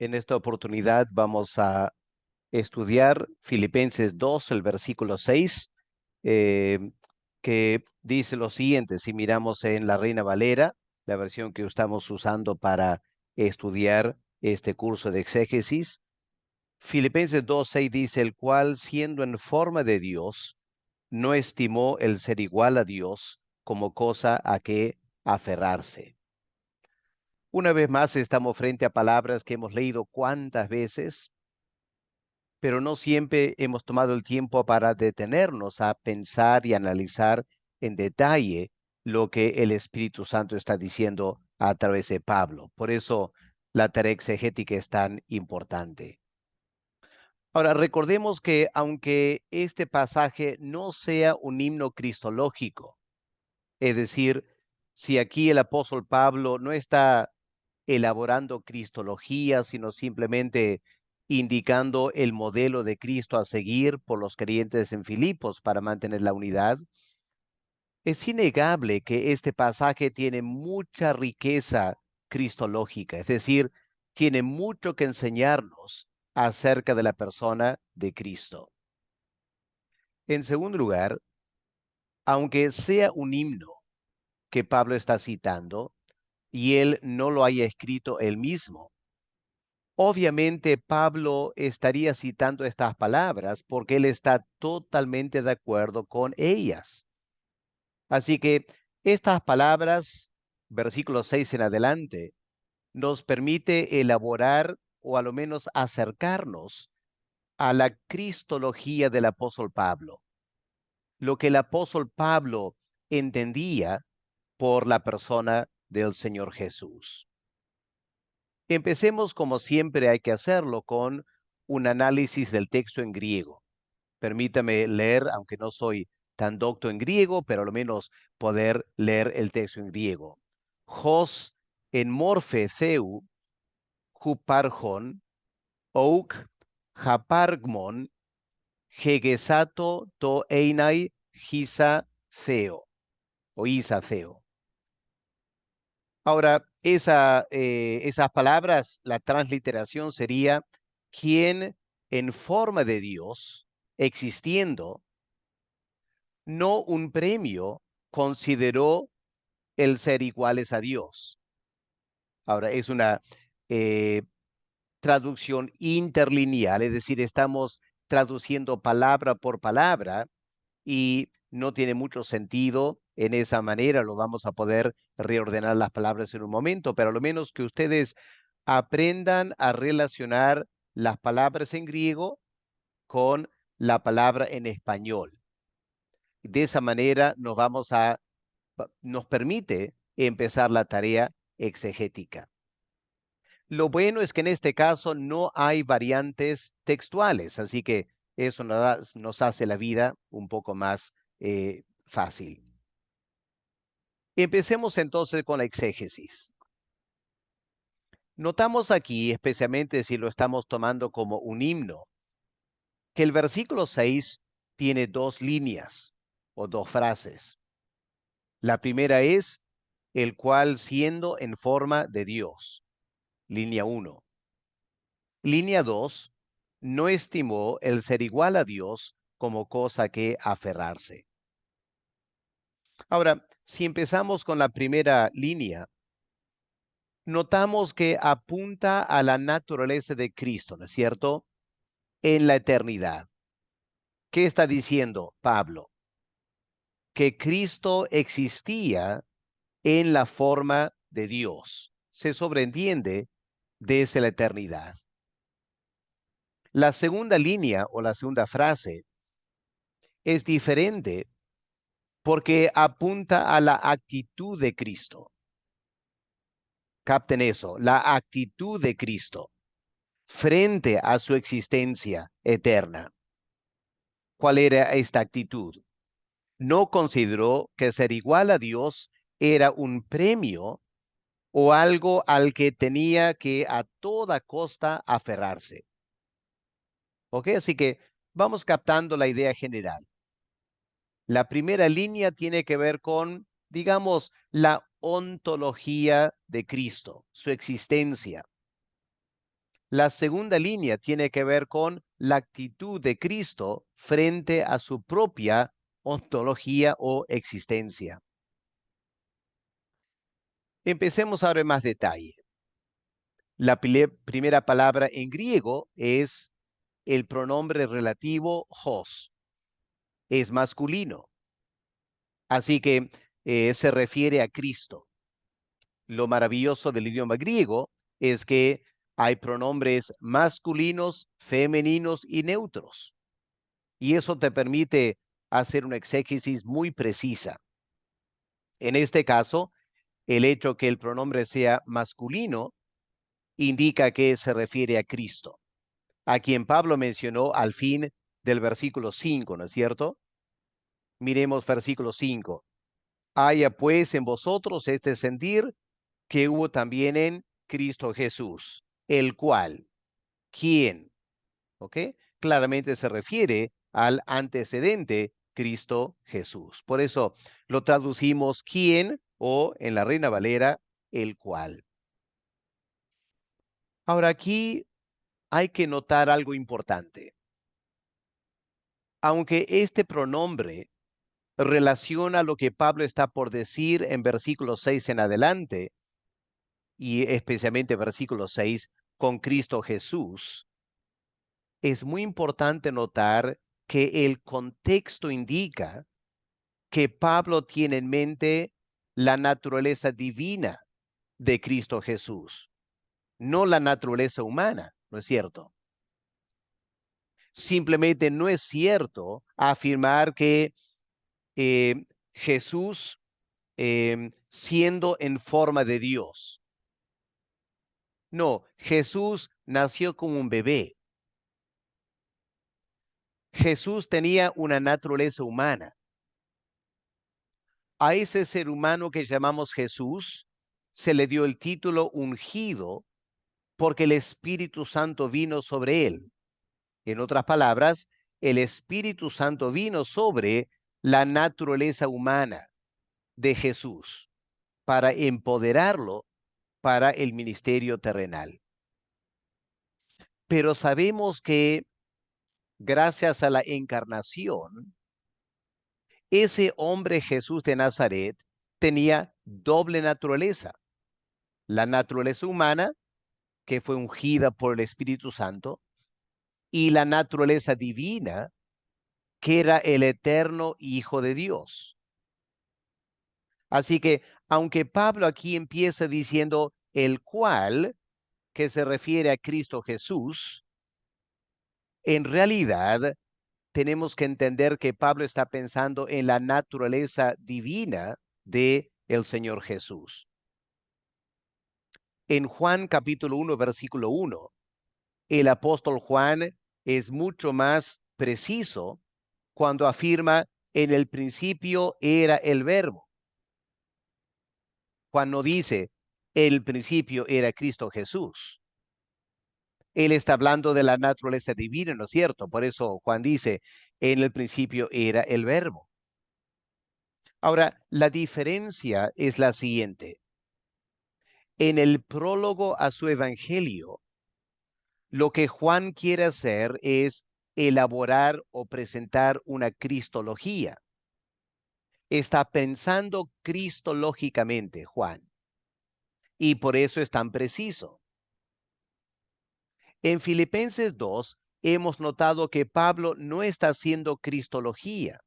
En esta oportunidad vamos a estudiar Filipenses 2, el versículo 6, eh, que dice lo siguiente. Si miramos en la Reina Valera, la versión que estamos usando para estudiar este curso de exégesis, Filipenses 2, 6 dice: el cual, siendo en forma de Dios, no estimó el ser igual a Dios como cosa a que aferrarse. Una vez más estamos frente a palabras que hemos leído cuántas veces, pero no siempre hemos tomado el tiempo para detenernos a pensar y analizar en detalle lo que el Espíritu Santo está diciendo a través de Pablo. Por eso la tarea exegética es tan importante. Ahora, recordemos que aunque este pasaje no sea un himno cristológico, es decir, si aquí el apóstol Pablo no está elaborando cristología, sino simplemente indicando el modelo de Cristo a seguir por los creyentes en Filipos para mantener la unidad, es innegable que este pasaje tiene mucha riqueza cristológica, es decir, tiene mucho que enseñarnos acerca de la persona de Cristo. En segundo lugar, aunque sea un himno que Pablo está citando y él no lo haya escrito él mismo, obviamente Pablo estaría citando estas palabras porque él está totalmente de acuerdo con ellas. Así que estas palabras, versículo 6 en adelante, nos permite elaborar o a lo menos acercarnos a la cristología del apóstol Pablo, lo que el apóstol Pablo entendía por la persona del Señor Jesús. Empecemos, como siempre hay que hacerlo, con un análisis del texto en griego. Permítame leer, aunque no soy tan docto en griego, pero al menos poder leer el texto en griego. Hos en morfe theu, huparjon, ouk, hapargmon, hegesato to einai, gisa theo, o isa theo. Ahora, esas palabras, la transliteración sería: quien en forma de Dios, existiendo, no un premio, consideró el ser iguales a Dios. Ahora, es una eh, traducción interlineal, es decir, estamos traduciendo palabra por palabra y no tiene mucho sentido en esa manera. Lo vamos a poder reordenar las palabras en un momento, pero a lo menos que ustedes aprendan a relacionar las palabras en griego con la palabra en español. De esa manera nos permite empezar la tarea exegética. Lo bueno es que en este caso no hay variantes textuales, así que eso nos hace la vida un poco más fácil. Empecemos entonces con la exégesis. Notamos aquí, especialmente si lo estamos tomando como un himno, que el versículo 6 tiene dos líneas o dos frases. La primera es: el cual, siendo en forma de Dios. Línea 1. Línea 2. No estimó el ser igual a Dios como cosa que aferrarse. Ahora, si empezamos con la primera línea, notamos que apunta a la naturaleza de Cristo, ¿no es cierto? En la eternidad. ¿Qué está diciendo Pablo? Que Cristo existía en la forma de Dios. Se sobreentiende desde la eternidad. La segunda línea o la segunda frase es diferente porque apunta a la actitud de Cristo. Capten eso, la actitud de Cristo frente a su existencia eterna. ¿Cuál era esta actitud? No consideró que ser igual a Dios era un premio o algo al que tenía que a toda costa aferrarse. ¿Ok? Así que vamos captando la idea general. La primera línea tiene que ver con, digamos, la ontología de Cristo, su existencia. La segunda línea tiene que ver con la actitud de Cristo frente a su propia ontología o existencia. Empecemos ahora en más detalle. La primera palabra en griego es el pronombre relativo hos, es masculino, así que se refiere a Cristo. Lo maravilloso del idioma griego es que hay pronombres masculinos, femeninos y neutros, y eso te permite hacer una exégesis muy precisa. En este caso, el hecho que el pronombre sea masculino indica que se refiere a Cristo, a quien Pablo mencionó al fin del versículo 5, ¿no es cierto? Miremos versículo 5. Haya pues en vosotros este sentir que hubo también en Cristo Jesús, el cual, ¿quién? ¿Ok? Claramente se refiere al antecedente Cristo Jesús. Por eso lo traducimos quién o en la Reina Valera, el cual. Ahora aquí hay que notar algo importante. Aunque este pronombre relaciona lo que Pablo está por decir en versículo 6 en adelante, y especialmente versículo 6 con Cristo Jesús, es muy importante notar que el contexto indica que Pablo tiene en mente la naturaleza divina de Cristo Jesús, no la naturaleza humana, ¿no es cierto? Simplemente no es cierto afirmar que Jesús, siendo en forma de Dios, no, Jesús nació como un bebé. Jesús tenía una naturaleza humana. A ese ser humano que llamamos Jesús se le dio el título ungido porque el Espíritu Santo vino sobre él. En otras palabras, el Espíritu Santo vino sobre la naturaleza humana de Jesús para empoderarlo para el ministerio terrenal. Pero sabemos que gracias a la encarnación, ese hombre Jesús de Nazaret tenía doble naturaleza. La naturaleza humana, que fue ungida por el Espíritu Santo, y la naturaleza divina, que era el eterno Hijo de Dios. Así que, aunque Pablo aquí empieza diciendo el cual, que se refiere a Cristo Jesús, en realidad tenemos que entender que Pablo está pensando en la naturaleza divina de el Señor Jesús. En Juan capítulo 1, versículo 1, el apóstol Juan es mucho más preciso cuando afirma en el principio era el verbo. Juan no dice el principio era Cristo Jesús. Él está hablando de la naturaleza divina, ¿no es cierto? Por eso Juan dice en el principio era el verbo. Ahora, la diferencia es la siguiente. En el prólogo a su evangelio, lo que Juan quiere hacer es elaborar o presentar una cristología. Está pensando cristológicamente, Juan, y por eso es tan preciso. En Filipenses 2 hemos notado que Pablo no está haciendo cristología.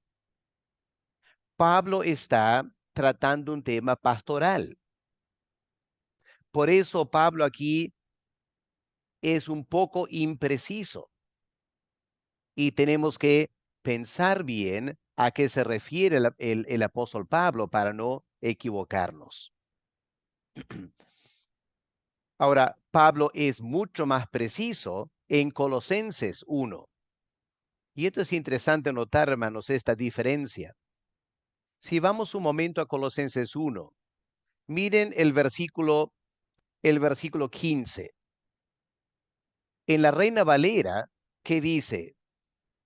Pablo está tratando un tema pastoral. Por eso Pablo aquí es un poco impreciso y tenemos que pensar bien a qué se refiere el apóstol Pablo para no equivocarnos. Ahora, Pablo es mucho más preciso en Colosenses 1. Y esto es interesante notar, hermanos, esta diferencia. Si vamos un momento a Colosenses 1, miren el versículo 15. En la Reina Valera, que dice,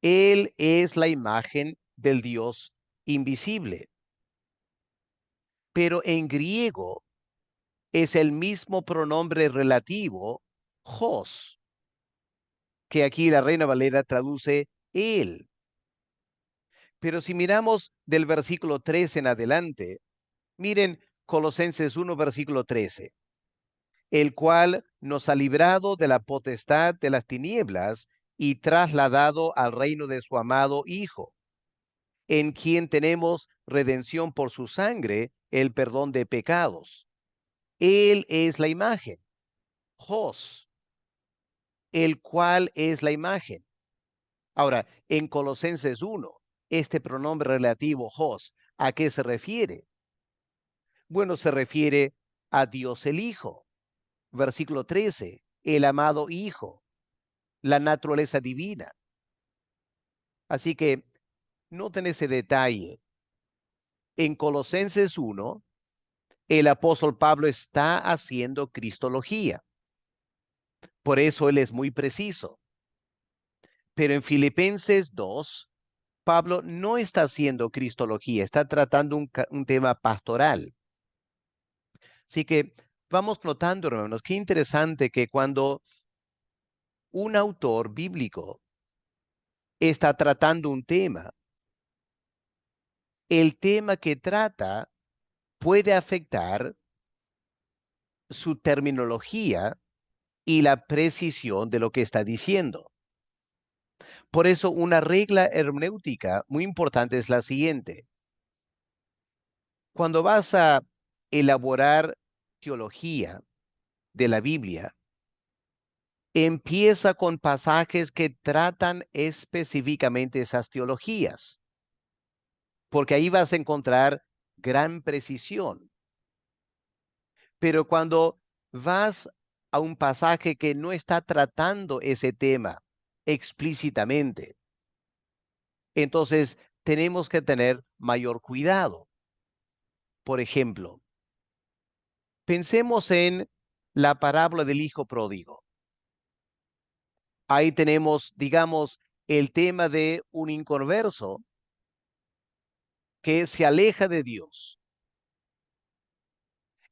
Él es la imagen del Dios invisible. Pero en griego es el mismo pronombre relativo, hos. que aquí la Reina Valera traduce Él. Pero si miramos del versículo 13 en adelante, miren Colosenses 1, versículo 13, el cual nos ha librado de la potestad de las tinieblas y trasladado al reino de su amado Hijo, en quien tenemos redención por su sangre, el perdón de pecados. Él es la imagen, Jos, el cual es la imagen. Ahora, en Colosenses 1, este pronombre relativo Jos, ¿a qué se refiere? Bueno, se refiere a Dios el Hijo. Versículo 13, el amado Hijo, la naturaleza divina. Así que noten ese detalle. En Colosenses 1, el apóstol Pablo está haciendo cristología. Por eso él es muy preciso. Pero en Filipenses 2, Pablo no está haciendo cristología, está tratando un tema pastoral. Así que vamos notando, hermanos, qué interesante que cuando un autor bíblico está tratando un tema, el tema que trata puede afectar su terminología y la precisión de lo que está diciendo. Por eso, una regla hermenéutica muy importante es la siguiente. Cuando vas a elaborar teología de la Biblia, empieza con pasajes que tratan específicamente esas teologías, porque ahí vas a encontrar gran precisión. Pero cuando vas a un pasaje que no está tratando ese tema explícitamente, entonces tenemos que tener mayor cuidado. Por ejemplo, pensemos en la parábola del hijo pródigo. Ahí tenemos, digamos, el tema de un inconverso que se aleja de Dios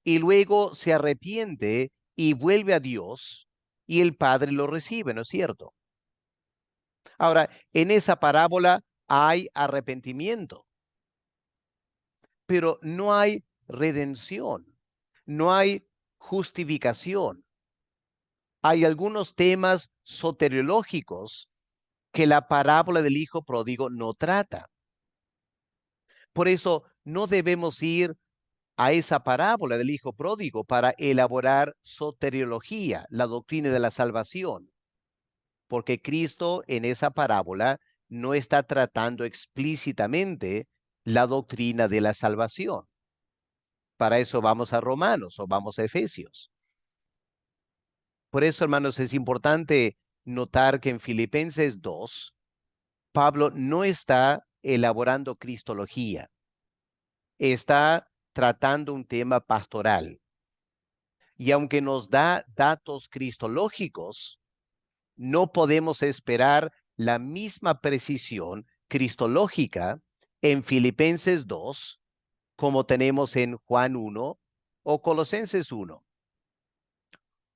y luego se arrepiente y vuelve a Dios y el Padre lo recibe, ¿no es cierto? Ahora, en esa parábola hay arrepentimiento, pero no hay redención, no hay justificación. Hay algunos temas soteriológicos que la parábola del hijo pródigo no trata. Por eso no debemos ir a esa parábola del hijo pródigo para elaborar soteriología, la doctrina de la salvación, porque Cristo en esa parábola no está tratando explícitamente la doctrina de la salvación. Para eso vamos a Romanos o vamos a Efesios. Por eso, hermanos, es importante notar que en Filipenses 2, Pablo no está elaborando cristología, está tratando un tema pastoral. Y aunque nos da datos cristológicos, no podemos esperar la misma precisión cristológica en Filipenses 2 como tenemos en Juan 1 o Colosenses 1.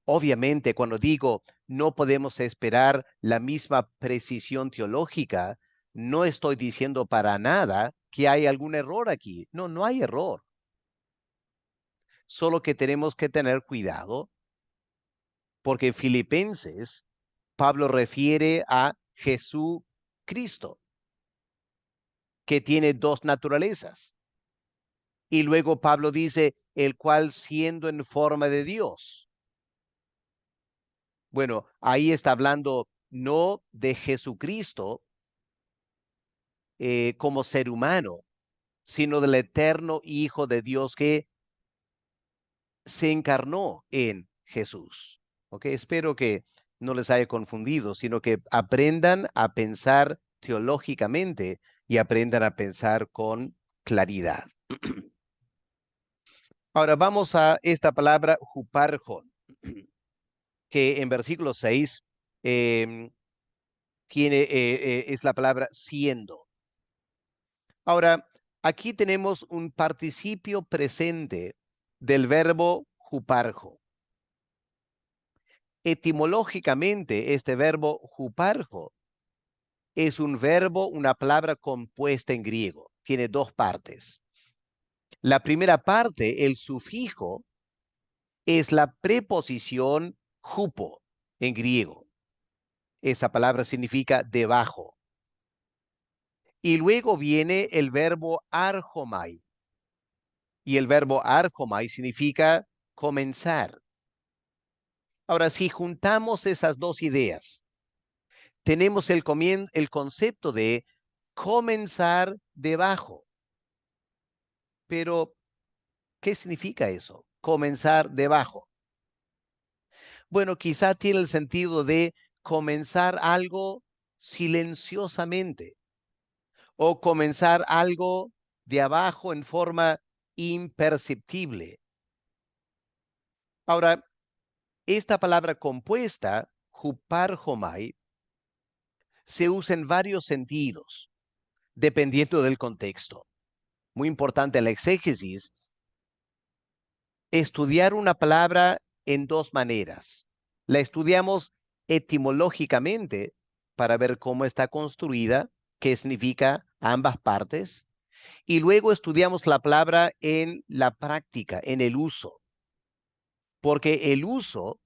Obviamente, cuando digo no podemos esperar la misma precisión teológica, no estoy diciendo para nada que hay algún error aquí. No, no hay error. Solo que tenemos que tener cuidado porque en Filipenses Pablo refiere a Jesucristo, que tiene dos naturalezas. Y luego Pablo dice, el cual siendo en forma de Dios. Bueno, ahí está hablando no de Jesucristo como ser humano, sino del eterno Hijo de Dios que se encarnó en Jesús. ¿Ok? Espero que no les haya confundido, sino que aprendan a pensar teológicamente y aprendan a pensar con claridad. Ahora vamos a esta palabra huparjon, que en versículo 6 es la palabra siendo. Ahora, aquí tenemos un participio presente del verbo huparjo. Etimológicamente, este verbo huparjo es un verbo, una palabra compuesta en griego. Tiene dos partes. La primera parte, el sufijo, es la preposición hupo en griego. Esa palabra significa debajo. Y luego viene el verbo arjomai. Y el verbo arjomai significa comenzar. Ahora, si juntamos esas dos ideas, tenemos el concepto de comenzar debajo. Pero, ¿qué significa eso? Comenzar debajo. Bueno, quizá tiene el sentido de comenzar algo silenciosamente o comenzar algo de abajo en forma imperceptible. Ahora, esta palabra compuesta, huparjomai, se usa en varios sentidos, dependiendo del contexto. Muy importante en la exégesis, estudiar una palabra en dos maneras. La estudiamos etimológicamente para ver cómo está construida, qué significa ambas partes, y luego estudiamos la palabra en la práctica, en el uso, porque el uso,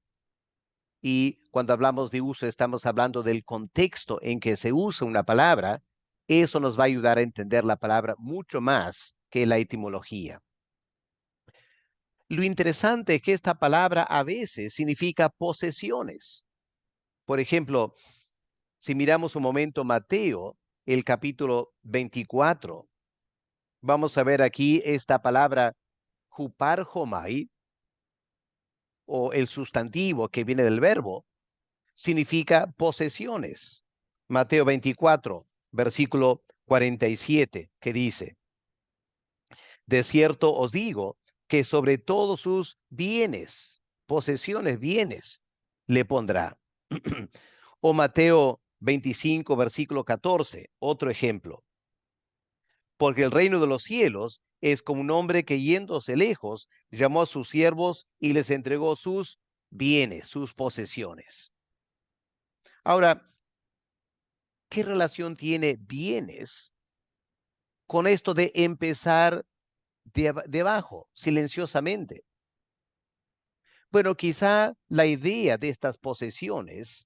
y cuando hablamos de uso estamos hablando del contexto en que se usa una palabra, eso nos va a ayudar a entender la palabra mucho más que la etimología. Lo interesante es que esta palabra a veces significa posesiones. Por ejemplo, si miramos un momento Mateo, el capítulo 24, vamos a ver aquí esta palabra huparjomai, o el sustantivo que viene del verbo, significa posesiones. Mateo 24, versículo 47, que dice: de cierto os digo que sobre todos sus bienes, posesiones, bienes, le pondrá. O Mateo 25, versículo 14, otro ejemplo. Porque el reino de los cielos es como un hombre que yéndose lejos, llamó a sus siervos y les entregó sus bienes, sus posesiones. Ahora, ¿qué relación tiene bienes con esto de empezar de abajo, silenciosamente? Bueno, quizá la idea de estas posesiones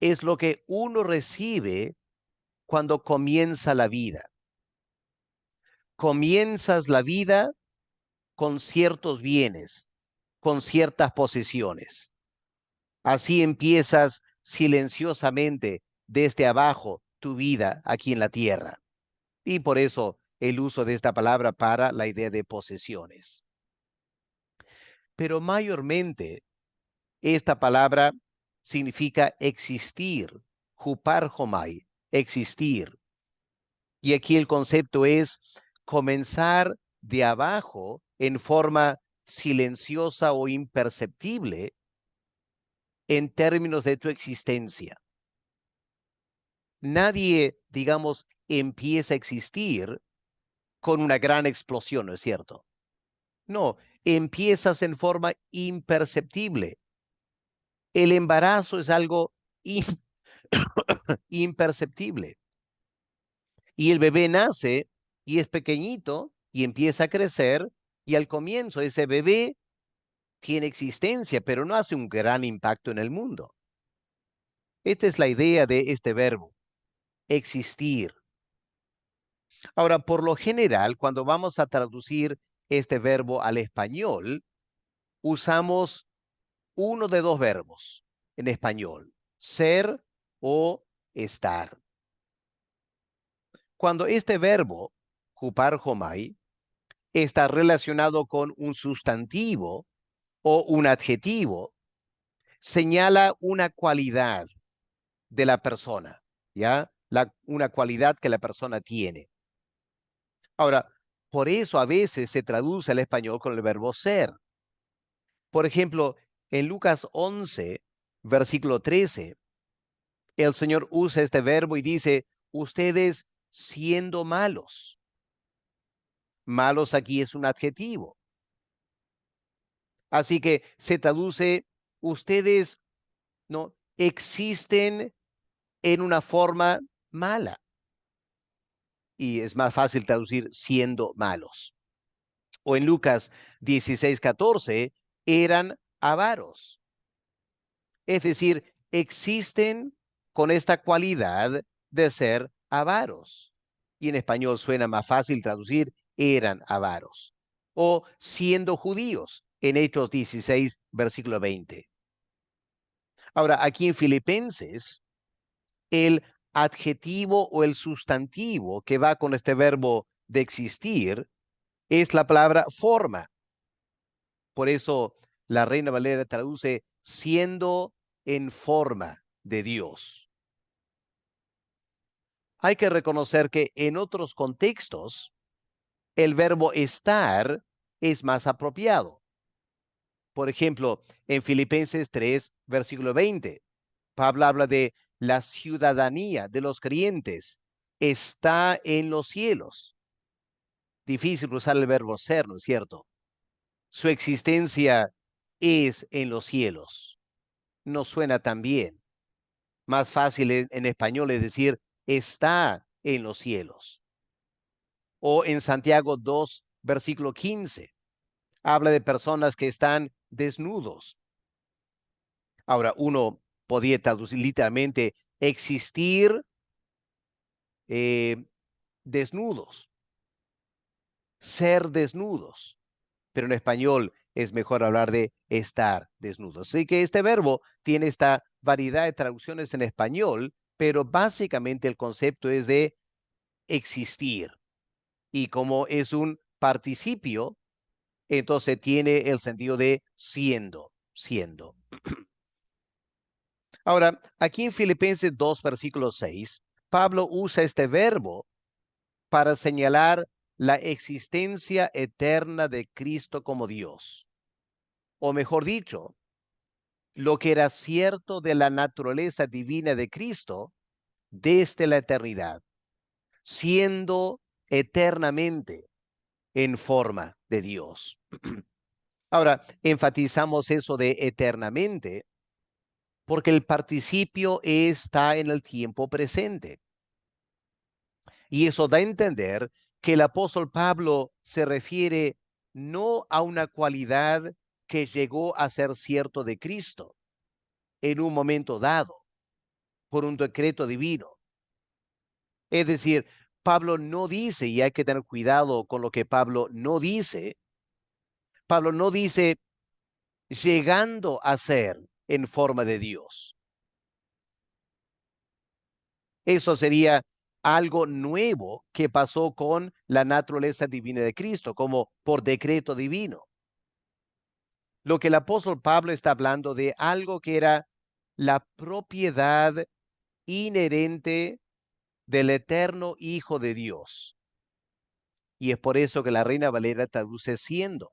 es lo que uno recibe cuando comienza la vida. Comienzas la vida con ciertos bienes, con ciertas posesiones. Así empiezas silenciosamente desde abajo tu vida aquí en la tierra. Y por eso el uso de esta palabra para la idea de posesiones. Pero mayormente esta palabra significa existir, huparjomai, existir. Y aquí el concepto es comenzar de abajo en forma silenciosa o imperceptible en términos de tu existencia. Nadie, digamos, empieza a existir con una gran explosión, ¿no es cierto? No, empiezas en forma imperceptible. El embarazo es algo imperceptible. Y el bebé nace y es pequeñito y empieza a crecer y al comienzo ese bebé tiene existencia, pero no hace un gran impacto en el mundo. Esta es la idea de este verbo, existir. Ahora, por lo general, cuando vamos a traducir este verbo al español, usamos uno de dos verbos en español, ser o estar. Cuando este verbo, huparjomai, está relacionado con un sustantivo o un adjetivo, señala una cualidad de la persona, ¿ya? Una cualidad que la persona tiene. Ahora, por eso a veces se traduce al español con el verbo ser. Por ejemplo, en Lucas 11, versículo 13, el Señor usa este verbo y dice, ustedes siendo malos. Malos aquí es un adjetivo. Así que se traduce ustedes no existen en una forma mala. Y es más fácil traducir siendo malos. O en Lucas 16:14, eran avaros. Es decir, existen con esta cualidad de ser avaros. Y en español suena más fácil traducir eran avaros. O siendo judíos, en Hechos 16, versículo 20. Ahora, aquí en Filipenses, el adjetivo o el sustantivo que va con este verbo de existir es la palabra forma. Por eso la Reina Valera traduce siendo en forma de Dios. Hay que reconocer que en otros contextos el verbo estar es más apropiado. Por ejemplo, en Filipenses 3, versículo 20, Pablo habla de la ciudadanía de los creyentes. Está en los cielos. Difícil usar el verbo ser, ¿no es cierto? Su existencia es en los cielos. No suena tan bien. Más fácil en español es decir, está en los cielos. O en Santiago 2, versículo 15, habla de personas que están desnudos. Ahora, uno podría traducir literalmente existir desnudos, ser desnudos, pero en español es mejor hablar de estar desnudos. Así que este verbo tiene esta variedad de traducciones en español, pero básicamente el concepto es de existir. Y como es un participio, entonces tiene el sentido de siendo, siendo. Ahora, aquí en Filipenses 2, versículo 6, Pablo usa este verbo para señalar la existencia eterna de Cristo como Dios. O mejor dicho, lo que era cierto de la naturaleza divina de Cristo desde la eternidad, siendo eternamente en forma de Dios. Ahora, enfatizamos eso de eternamente porque el participio está en el tiempo presente. Y eso da a entender que el apóstol Pablo se refiere no a una cualidad que llegó a ser cierto de Cristo en un momento dado por un decreto divino. Es decir, Pablo no dice, y hay que tener cuidado con lo que Pablo no dice, Pablo no dice llegando a ser en forma de Dios. Eso sería algo nuevo que pasó con la naturaleza divina de Cristo, como por decreto divino. Lo que el apóstol Pablo está hablando de algo que era la propiedad inherente del eterno Hijo de Dios. Y es por eso que la Reina Valera traduce siendo.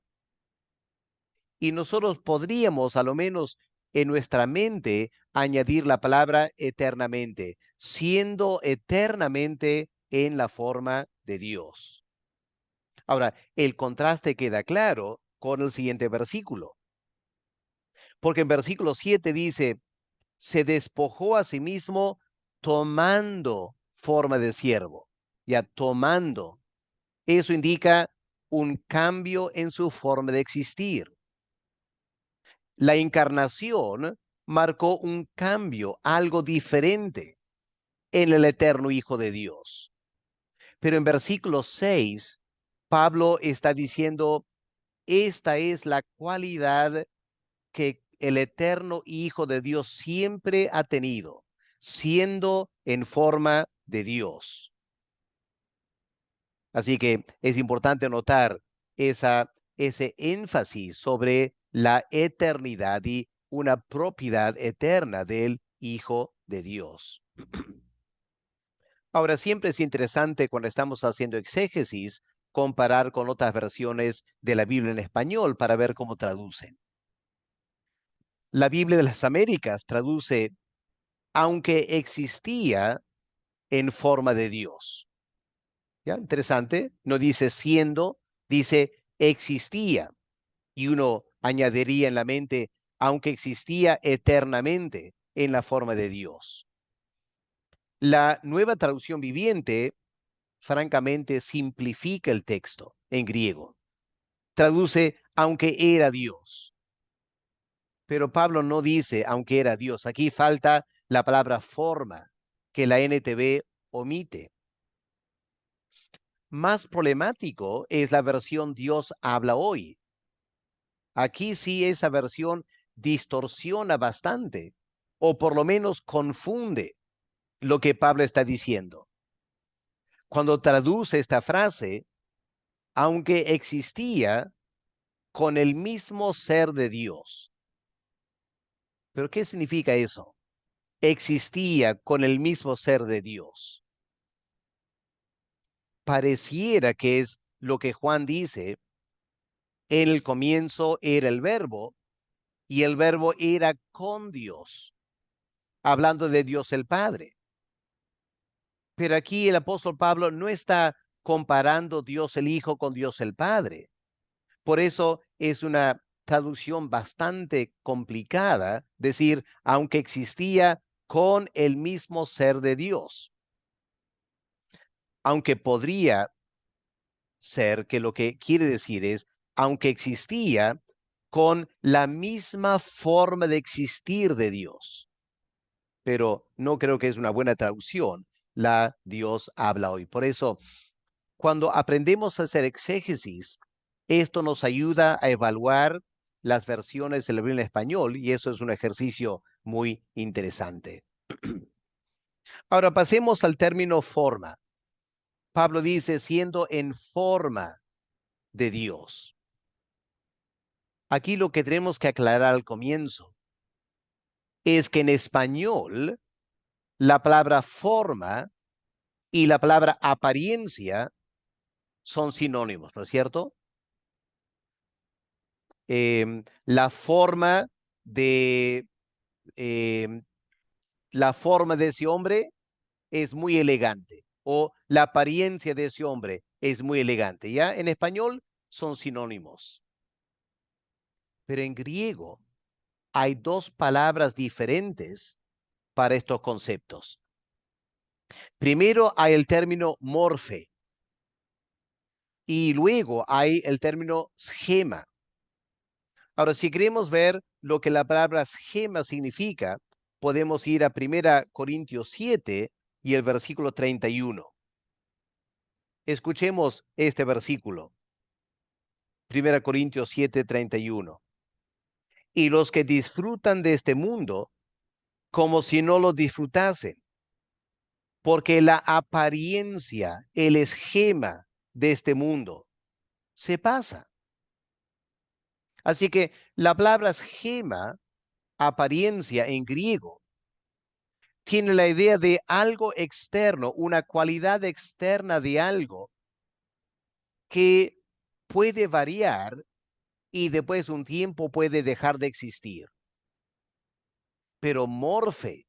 Y nosotros podríamos, a lo menos en nuestra mente, añadir la palabra eternamente, siendo eternamente en la forma de Dios. Ahora, el contraste queda claro con el siguiente versículo, porque en versículo 7 dice, se despojó a sí mismo tomando forma de siervo. Ya tomando, eso indica un cambio en su forma de existir. La encarnación marcó un cambio, algo diferente en el eterno Hijo de Dios. Pero en versículo 6, Pablo está diciendo, esta es la cualidad que el eterno Hijo de Dios siempre ha tenido, siendo en forma de Dios. Así que es importante notar ese énfasis sobre la eternidad y una propiedad eterna del Hijo de Dios. Ahora, siempre es interesante cuando estamos haciendo exégesis comparar con otras versiones de la Biblia en español para ver cómo traducen. La Biblia de las Américas traduce, aunque existía en forma de Dios. ¿Ya? Interesante. No dice siendo, dice existía. Y uno añadiría en la mente, aunque existía eternamente, en la forma de Dios. La Nueva Traducción Viviente, francamente, simplifica el texto en griego. Traduce, aunque era Dios. Pero Pablo no dice, aunque era Dios. Aquí falta la palabra forma, que la NTV omite. Más problemático es la versión Dios habla hoy. Aquí sí esa versión distorsiona bastante, o por lo menos confunde lo que Pablo está diciendo. Cuando traduce esta frase, aunque existía con el mismo ser de Dios. ¿Pero qué significa eso? Existía con el mismo ser de Dios. Pareciera que es lo que Juan dice: en el comienzo era el verbo y el verbo era con Dios, hablando de Dios el Padre. Pero aquí el apóstol Pablo no está comparando Dios el Hijo con Dios el Padre. Por eso es una traducción bastante complicada decir, aunque existía con el mismo ser de Dios. Aunque podría ser que lo que quiere decir es, aunque existía con la misma forma de existir de Dios. Pero no creo que es una buena traducción la Dios habla hoy. Por eso, cuando aprendemos a hacer exégesis, esto nos ayuda a evaluar las versiones del hebreo en español, y eso es un ejercicio muy interesante. Ahora pasemos al término forma. Pablo dice, siendo en forma de Dios. Aquí lo que tenemos que aclarar al comienzo es que en español la palabra forma y la palabra apariencia son sinónimos, ¿no es cierto? La forma de em, la forma de ese hombre es muy elegante, o la apariencia de ese hombre es muy elegante. Ya en español son sinónimos, pero en griego hay dos palabras diferentes para estos conceptos. Primero hay el término morfe y luego hay el término schema. Ahora, si queremos ver lo que la palabra schema significa, podemos ir a 1 Corintios 7 y el versículo 31. Escuchemos este versículo. 1 Corintios 7, 31. Y los que disfrutan de este mundo, como si no lo disfrutasen, porque la apariencia, el esquema de este mundo se pasa. Así que la palabra esquema, apariencia en griego, tiene la idea de algo externo, una cualidad externa de algo que puede variar y después de un tiempo puede dejar de existir. Pero morfe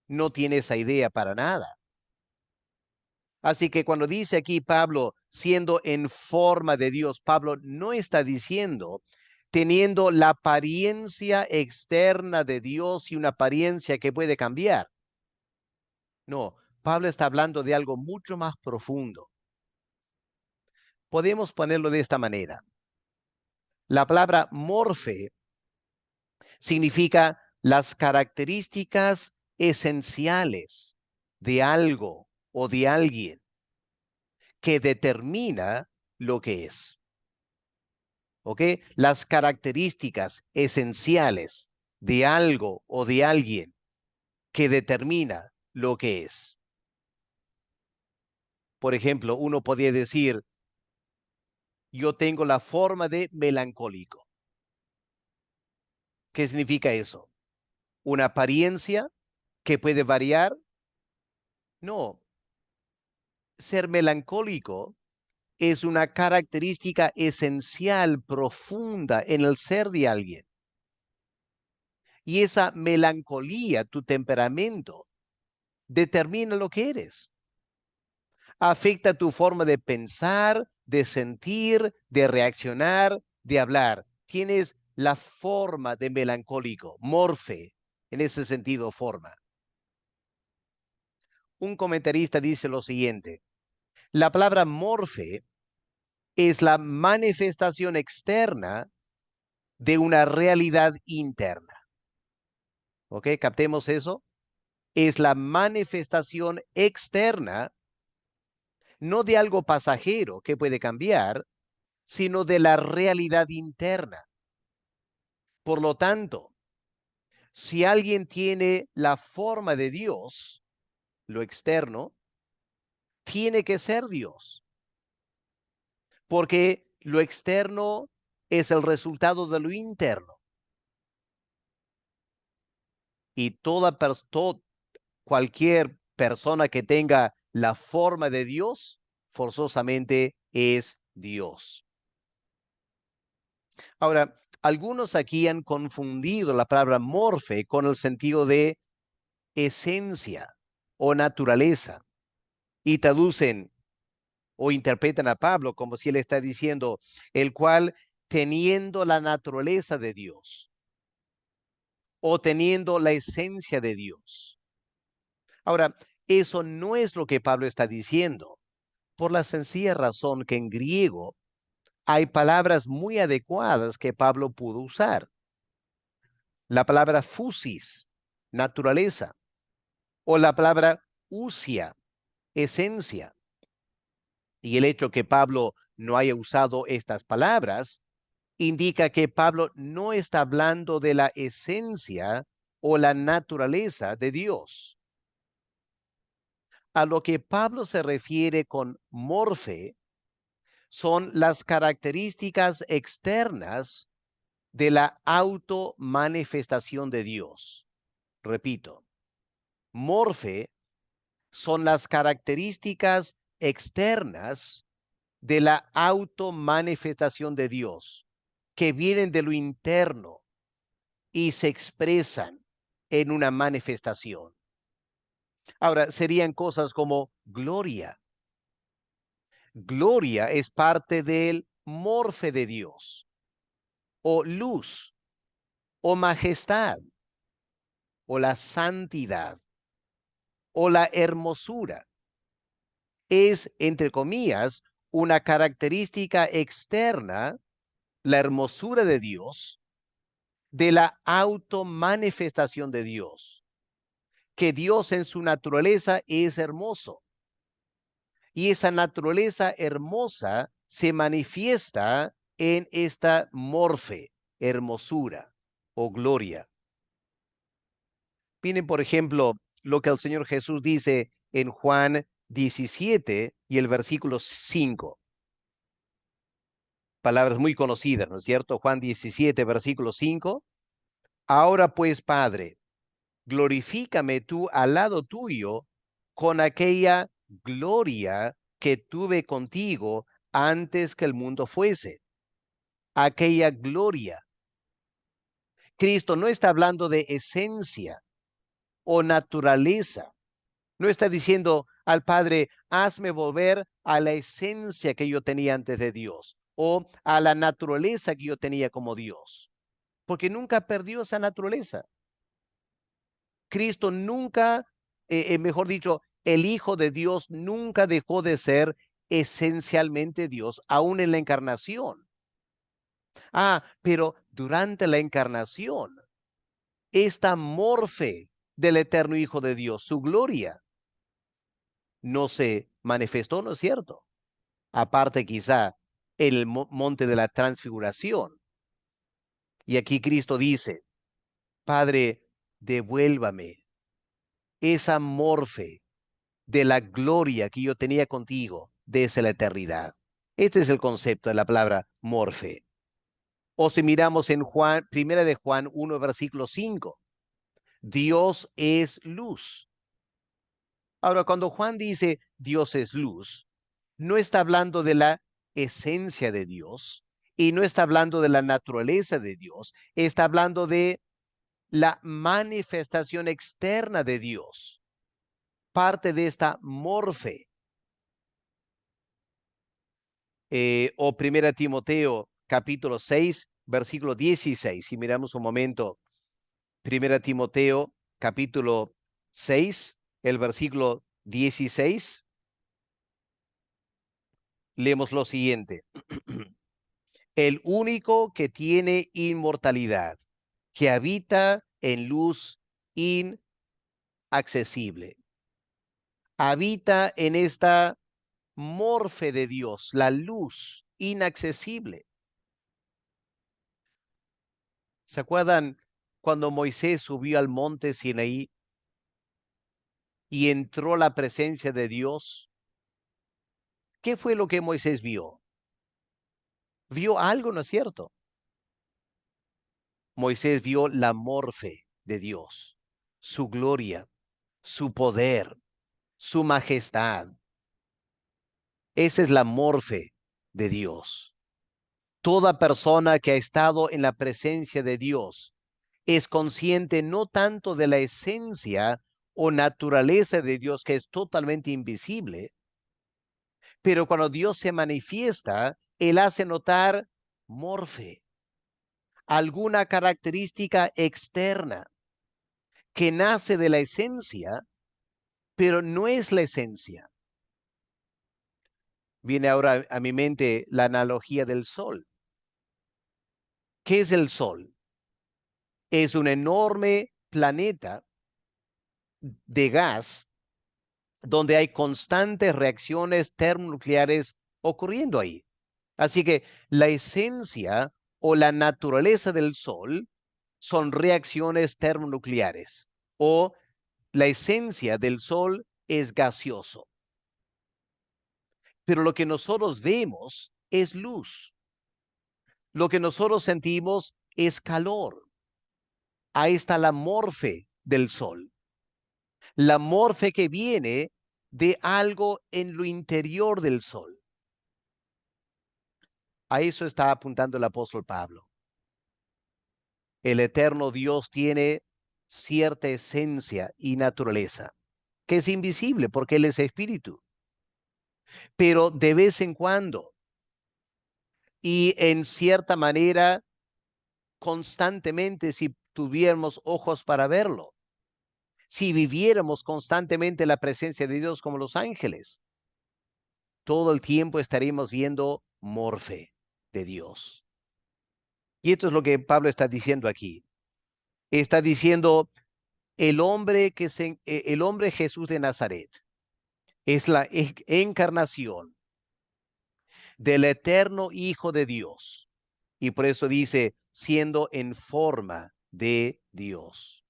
no tiene esa idea para nada. Así que cuando dice aquí Pablo, siendo en forma de Dios, Pablo no está diciendo teniendo la apariencia externa de Dios y una apariencia que puede cambiar. No, Pablo está hablando de algo mucho más profundo. Podemos ponerlo de esta manera. La palabra morfe significa las características esenciales de algo o de alguien que determina lo que es. ¿Ok? Las características esenciales de algo o de alguien que determina lo que es. Por ejemplo, uno podría decir, yo tengo la forma de melancólico. ¿Qué significa eso? ¿Una apariencia que puede variar? No. Ser melancólico es una característica esencial, profunda en el ser de alguien. Y esa melancolía, tu temperamento, determina lo que eres. Afecta tu forma de pensar, de sentir, de reaccionar, de hablar. Tienes la forma de melancólico, morfe en ese sentido forma. Un comentarista dice lo siguiente: la palabra morfe es la manifestación externa de una realidad interna. ¿Ok? Captemos eso. Es la manifestación externa, no de algo pasajero que puede cambiar, sino de la realidad interna. Por lo tanto, si alguien tiene la forma de Dios, lo externo, tiene que ser Dios, porque lo externo es el resultado de lo interno. Y cualquier persona que tenga la forma de Dios, forzosamente es Dios. Ahora, algunos aquí han confundido la palabra morfe con el sentido de esencia o naturaleza y traducen o interpretan a Pablo como si él está diciendo, el cual teniendo la naturaleza de Dios o teniendo la esencia de Dios. Ahora, eso no es lo que Pablo está diciendo, por la sencilla razón que en griego hay palabras muy adecuadas que Pablo pudo usar. La palabra fusis, naturaleza, o la palabra usia, esencia. Y el hecho que Pablo no haya usado estas palabras indica que Pablo no está hablando de la esencia o la naturaleza de Dios. A lo que Pablo se refiere con morfe son las características externas de la automanifestación de Dios. Repito, morfe son las características externas de la automanifestación de Dios, que vienen de lo interno y se expresan en una manifestación. Ahora, serían cosas como gloria. Gloria es parte del morfe de Dios, o luz, o majestad, o la santidad, o la hermosura. Es, entre comillas, una característica externa, la hermosura de Dios, de la automanifestación de Dios, que Dios en su naturaleza es hermoso. Y esa naturaleza hermosa se manifiesta en esta morfe, hermosura o gloria. Miren, por ejemplo, lo que el Señor Jesús dice en Juan 17 y el versículo 5. Palabras muy conocidas, ¿no es cierto? Juan 17, versículo 5. Ahora pues, Padre, glorifícame tú al lado tuyo con aquella gloria que tuve contigo antes que el mundo fuese. Aquella gloria. Cristo no está hablando de esencia o naturaleza. No está diciendo al Padre, hazme volver a la esencia que yo tenía antes de Dios o a la naturaleza que yo tenía como Dios, porque nunca perdió esa naturaleza. Cristo nunca, mejor dicho, el Hijo de Dios nunca dejó de ser esencialmente Dios, aún en la encarnación. Pero durante la encarnación, esta morfe del eterno Hijo de Dios, su gloria, no se manifestó, ¿no es cierto? Aparte quizá en el monte de la transfiguración. Y aquí Cristo dice, Padre, devuélvame esa morfe de la gloria que yo tenía contigo desde la eternidad. Este es el concepto de la palabra morfe. O si miramos en Juan, primera de Juan 1, versículo 5, Dios es luz. Ahora, cuando Juan dice Dios es luz, no está hablando de la esencia de Dios y no está hablando de la naturaleza de Dios, está hablando de la manifestación externa de Dios, parte de esta morfe. O primera Timoteo capítulo 6, versículo 16, si miramos un momento Primera Timoteo, capítulo 6, el versículo 16. Leemos lo siguiente. El único que tiene inmortalidad, que habita en luz inaccesible. Habita en esta morfe de Dios, la luz inaccesible. ¿Se acuerdan cuando Moisés subió al monte Sinaí y entró la presencia de Dios? ¿Qué fue lo que Moisés vio? Vio algo, ¿no es cierto? Moisés vio la morfe de Dios, su gloria, su poder, su majestad. Esa es la morfe de Dios. Toda persona que ha estado en la presencia de Dios es consciente no tanto de la esencia o naturaleza de Dios, que es totalmente invisible, pero cuando Dios se manifiesta, Él hace notar morfe, alguna característica externa que nace de la esencia, pero no es la esencia. Viene ahora a mi mente la analogía del sol. ¿Qué es el sol? Es un enorme planeta de gas donde hay constantes reacciones termonucleares ocurriendo ahí. Así que la esencia o la naturaleza del Sol son reacciones termonucleares, o la esencia del Sol es gaseoso. Pero lo que nosotros vemos es luz. Lo que nosotros sentimos es calor. Ahí está la morfe del Sol. La morfe que viene de algo en lo interior del Sol. A eso está apuntando el apóstol Pablo. El eterno Dios tiene cierta esencia y naturaleza, que es invisible porque Él es espíritu. Pero de vez en cuando y en cierta manera, constantemente, si tuviéramos ojos para verlo, si viviéramos constantemente la presencia de Dios como los ángeles, todo el tiempo estaríamos viendo morfe de Dios. Y esto es lo que Pablo está diciendo aquí. Está diciendo el hombre Jesús de Nazaret es la encarnación del eterno Hijo de Dios. Y por eso dice, siendo en forma de Dios.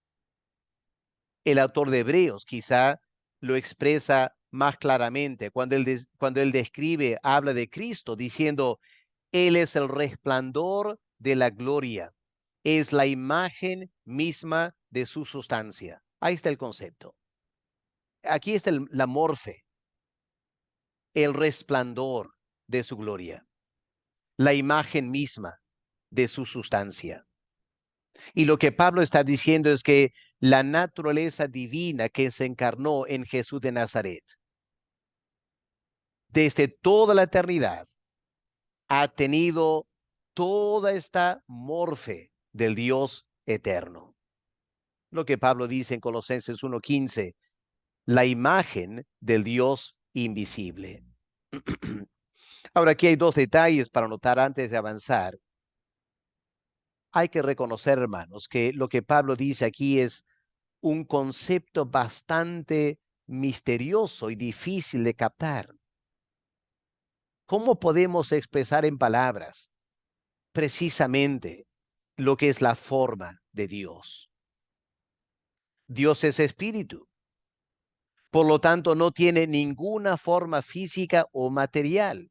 El autor de Hebreos quizá lo expresa más claramente cuando él describe, habla de Cristo, diciendo, Él es el resplandor de la gloria, es la imagen misma de su sustancia. Ahí está el concepto. Aquí está la morfe, el resplandor de su gloria, la imagen misma de su sustancia. Y lo que Pablo está diciendo es que la naturaleza divina que se encarnó en Jesús de Nazaret, desde toda la eternidad, ha tenido toda esta morfe del Dios eterno. Lo que Pablo dice en Colosenses 1:15, la imagen del Dios invisible. Ahora, aquí hay dos detalles para notar antes de avanzar. Hay que reconocer, hermanos, que lo que Pablo dice aquí es un concepto bastante misterioso y difícil de captar. ¿Cómo podemos expresar en palabras precisamente lo que es la forma de Dios? Dios es espíritu, por lo tanto no tiene ninguna forma física o material.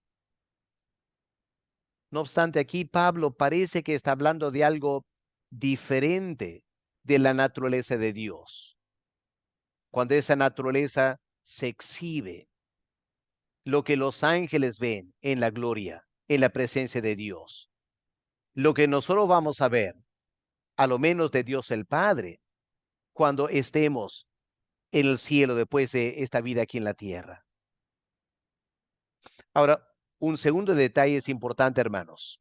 No obstante, aquí Pablo parece que está hablando de algo diferente de la naturaleza de Dios. Cuando esa naturaleza se exhibe, lo que los ángeles ven en la gloria, en la presencia de Dios, lo que nosotros vamos a ver, a lo menos de Dios el Padre, cuando estemos en el cielo después de esta vida aquí en la tierra. Ahora, un segundo detalle es importante, hermanos.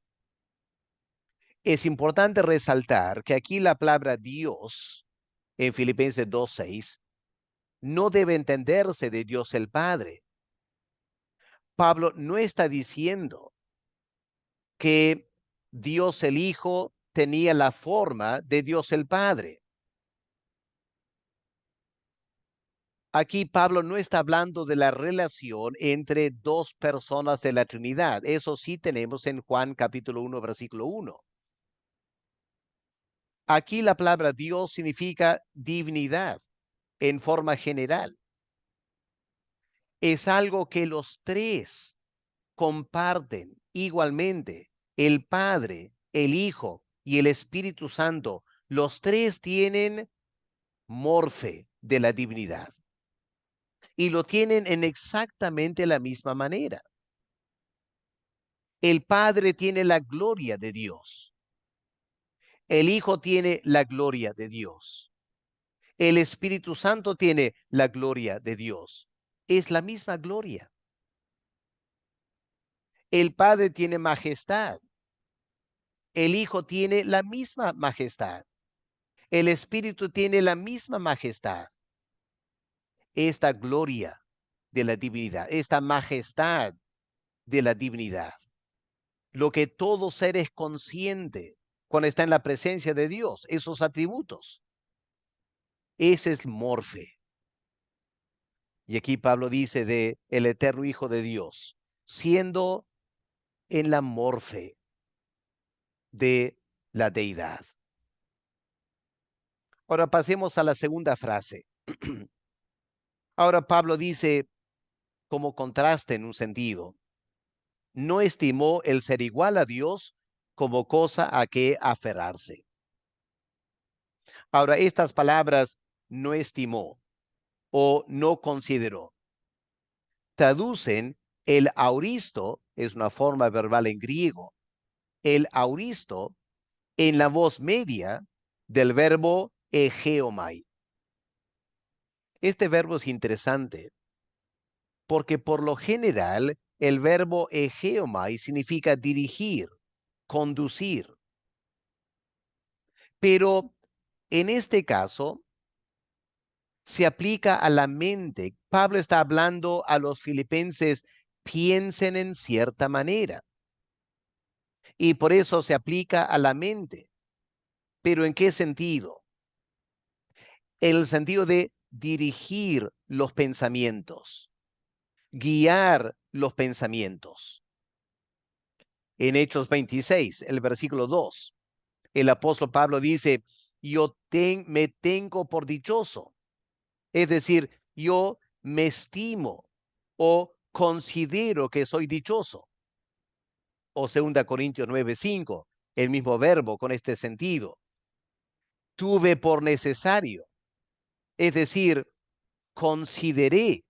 Es importante resaltar que aquí la palabra Dios en Filipenses 2:6 no debe entenderse de Dios el Padre. Pablo no está diciendo que Dios el Hijo tenía la forma de Dios el Padre. Aquí Pablo no está hablando de la relación entre dos personas de la Trinidad. Eso sí tenemos en Juan capítulo 1, versículo 1. Aquí la palabra Dios significa divinidad en forma general. Es algo que los tres comparten igualmente. El Padre, el Hijo y el Espíritu Santo, los tres tienen morfe de la divinidad y lo tienen en exactamente la misma manera. El Padre tiene la gloria de Dios. El Hijo tiene la gloria de Dios. El Espíritu Santo tiene la gloria de Dios. Es la misma gloria. El Padre tiene majestad. El Hijo tiene la misma majestad. El Espíritu tiene la misma majestad. Esta gloria de la divinidad, esta majestad de la divinidad, lo que todo ser es consciente cuando está en la presencia de Dios, esos atributos. Ese es morfe. Y aquí Pablo dice de el eterno Hijo de Dios, siendo en la morfe de la deidad. Ahora pasemos a la segunda frase. Ahora Pablo dice, como contraste en un sentido, no estimó el ser igual a Dios como cosa a que aferrarse. Ahora, estas palabras no estimó o no consideró traducen el auristo, es una forma verbal en griego, el auristo en la voz media del verbo egeomai. Este verbo es interesante porque por lo general el verbo egeomai significa dirigir, conducir. Pero en este caso se aplica a la mente. Pablo está hablando a los filipenses, piensen en cierta manera. Y por eso se aplica a la mente. ¿Pero en qué sentido? En el sentido de dirigir los pensamientos, guiar los pensamientos. En Hechos 26, el versículo 2, el apóstol Pablo dice, me tengo por dichoso. Es decir, yo me estimo o considero que soy dichoso. O 2 Corintios 9:5, el mismo verbo con este sentido. Tuve por necesario, es decir, consideré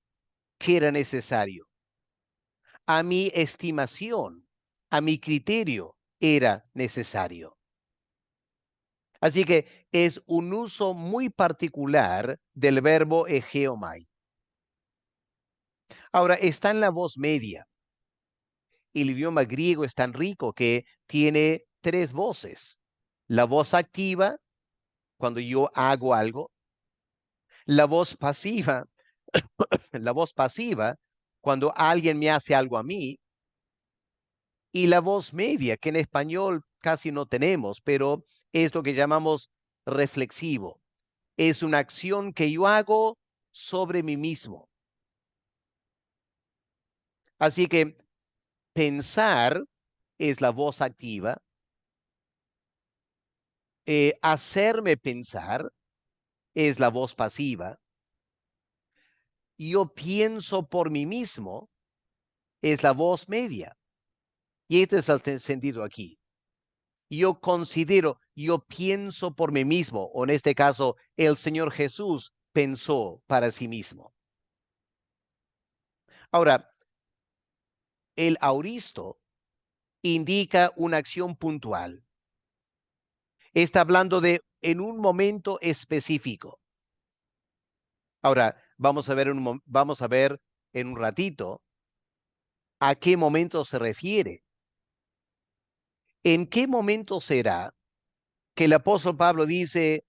que era necesario. A mi estimación, a mi criterio, era necesario. Así que es un uso muy particular del verbo egeomai. Ahora, está en la voz media. El idioma griego es tan rico que tiene tres voces. La voz activa, cuando yo hago algo. La voz pasiva, la voz pasiva, cuando alguien me hace algo a mí. Y la voz media, que en español casi no tenemos, pero es lo que llamamos reflexivo. Es una acción que yo hago sobre mí mismo. Así que pensar es la voz activa. Hacerme pensar es la voz pasiva. Yo pienso por mí mismo es la voz media. Y este es el sentido aquí. Yo considero, yo pienso por mí mismo, o en este caso, el Señor Jesús pensó para sí mismo. Ahora, el auristo indica una acción puntual. Está hablando de en un momento específico. Ahora, vamos a ver en un ratito a qué momento se refiere. ¿En qué momento será que el apóstol Pablo dice,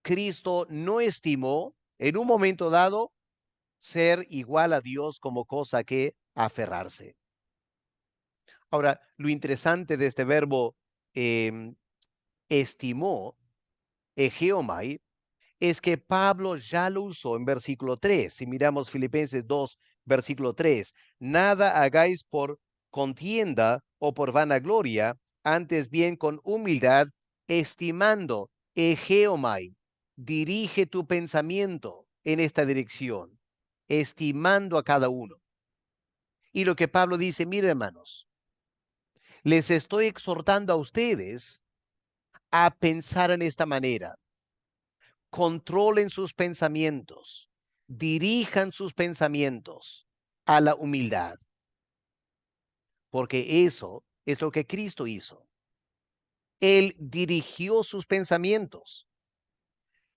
Cristo no estimó en un momento dado ser igual a Dios como cosa que aferrarse? Ahora, lo interesante de este verbo em, estimó, egeomai, es que Pablo ya lo usó en versículo 3. Si miramos Filipenses 2, versículo 3, nada hagáis por contienda o por vanagloria, antes bien con humildad, estimando, egeomai, dirige tu pensamiento en esta dirección, estimando a cada uno. Y lo que Pablo dice, mire hermanos, les estoy exhortando a ustedes a pensar en esta manera. Controlen sus pensamientos, dirijan sus pensamientos a la humildad, porque eso es lo que Cristo hizo. Él dirigió sus pensamientos.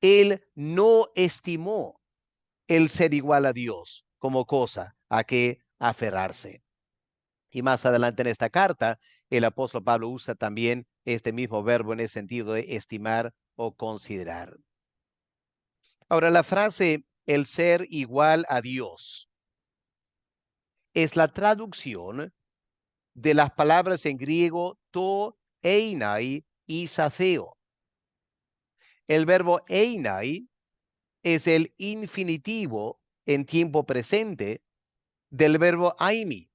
Él no estimó el ser igual a Dios como cosa a que aferrarse. Y más adelante en esta carta, el apóstol Pablo usa también este mismo verbo en el sentido de estimar o considerar. Ahora, la frase el ser igual a Dios es la traducción de las palabras en griego to einai y saceo. El verbo einai es el infinitivo en tiempo presente del verbo aimi.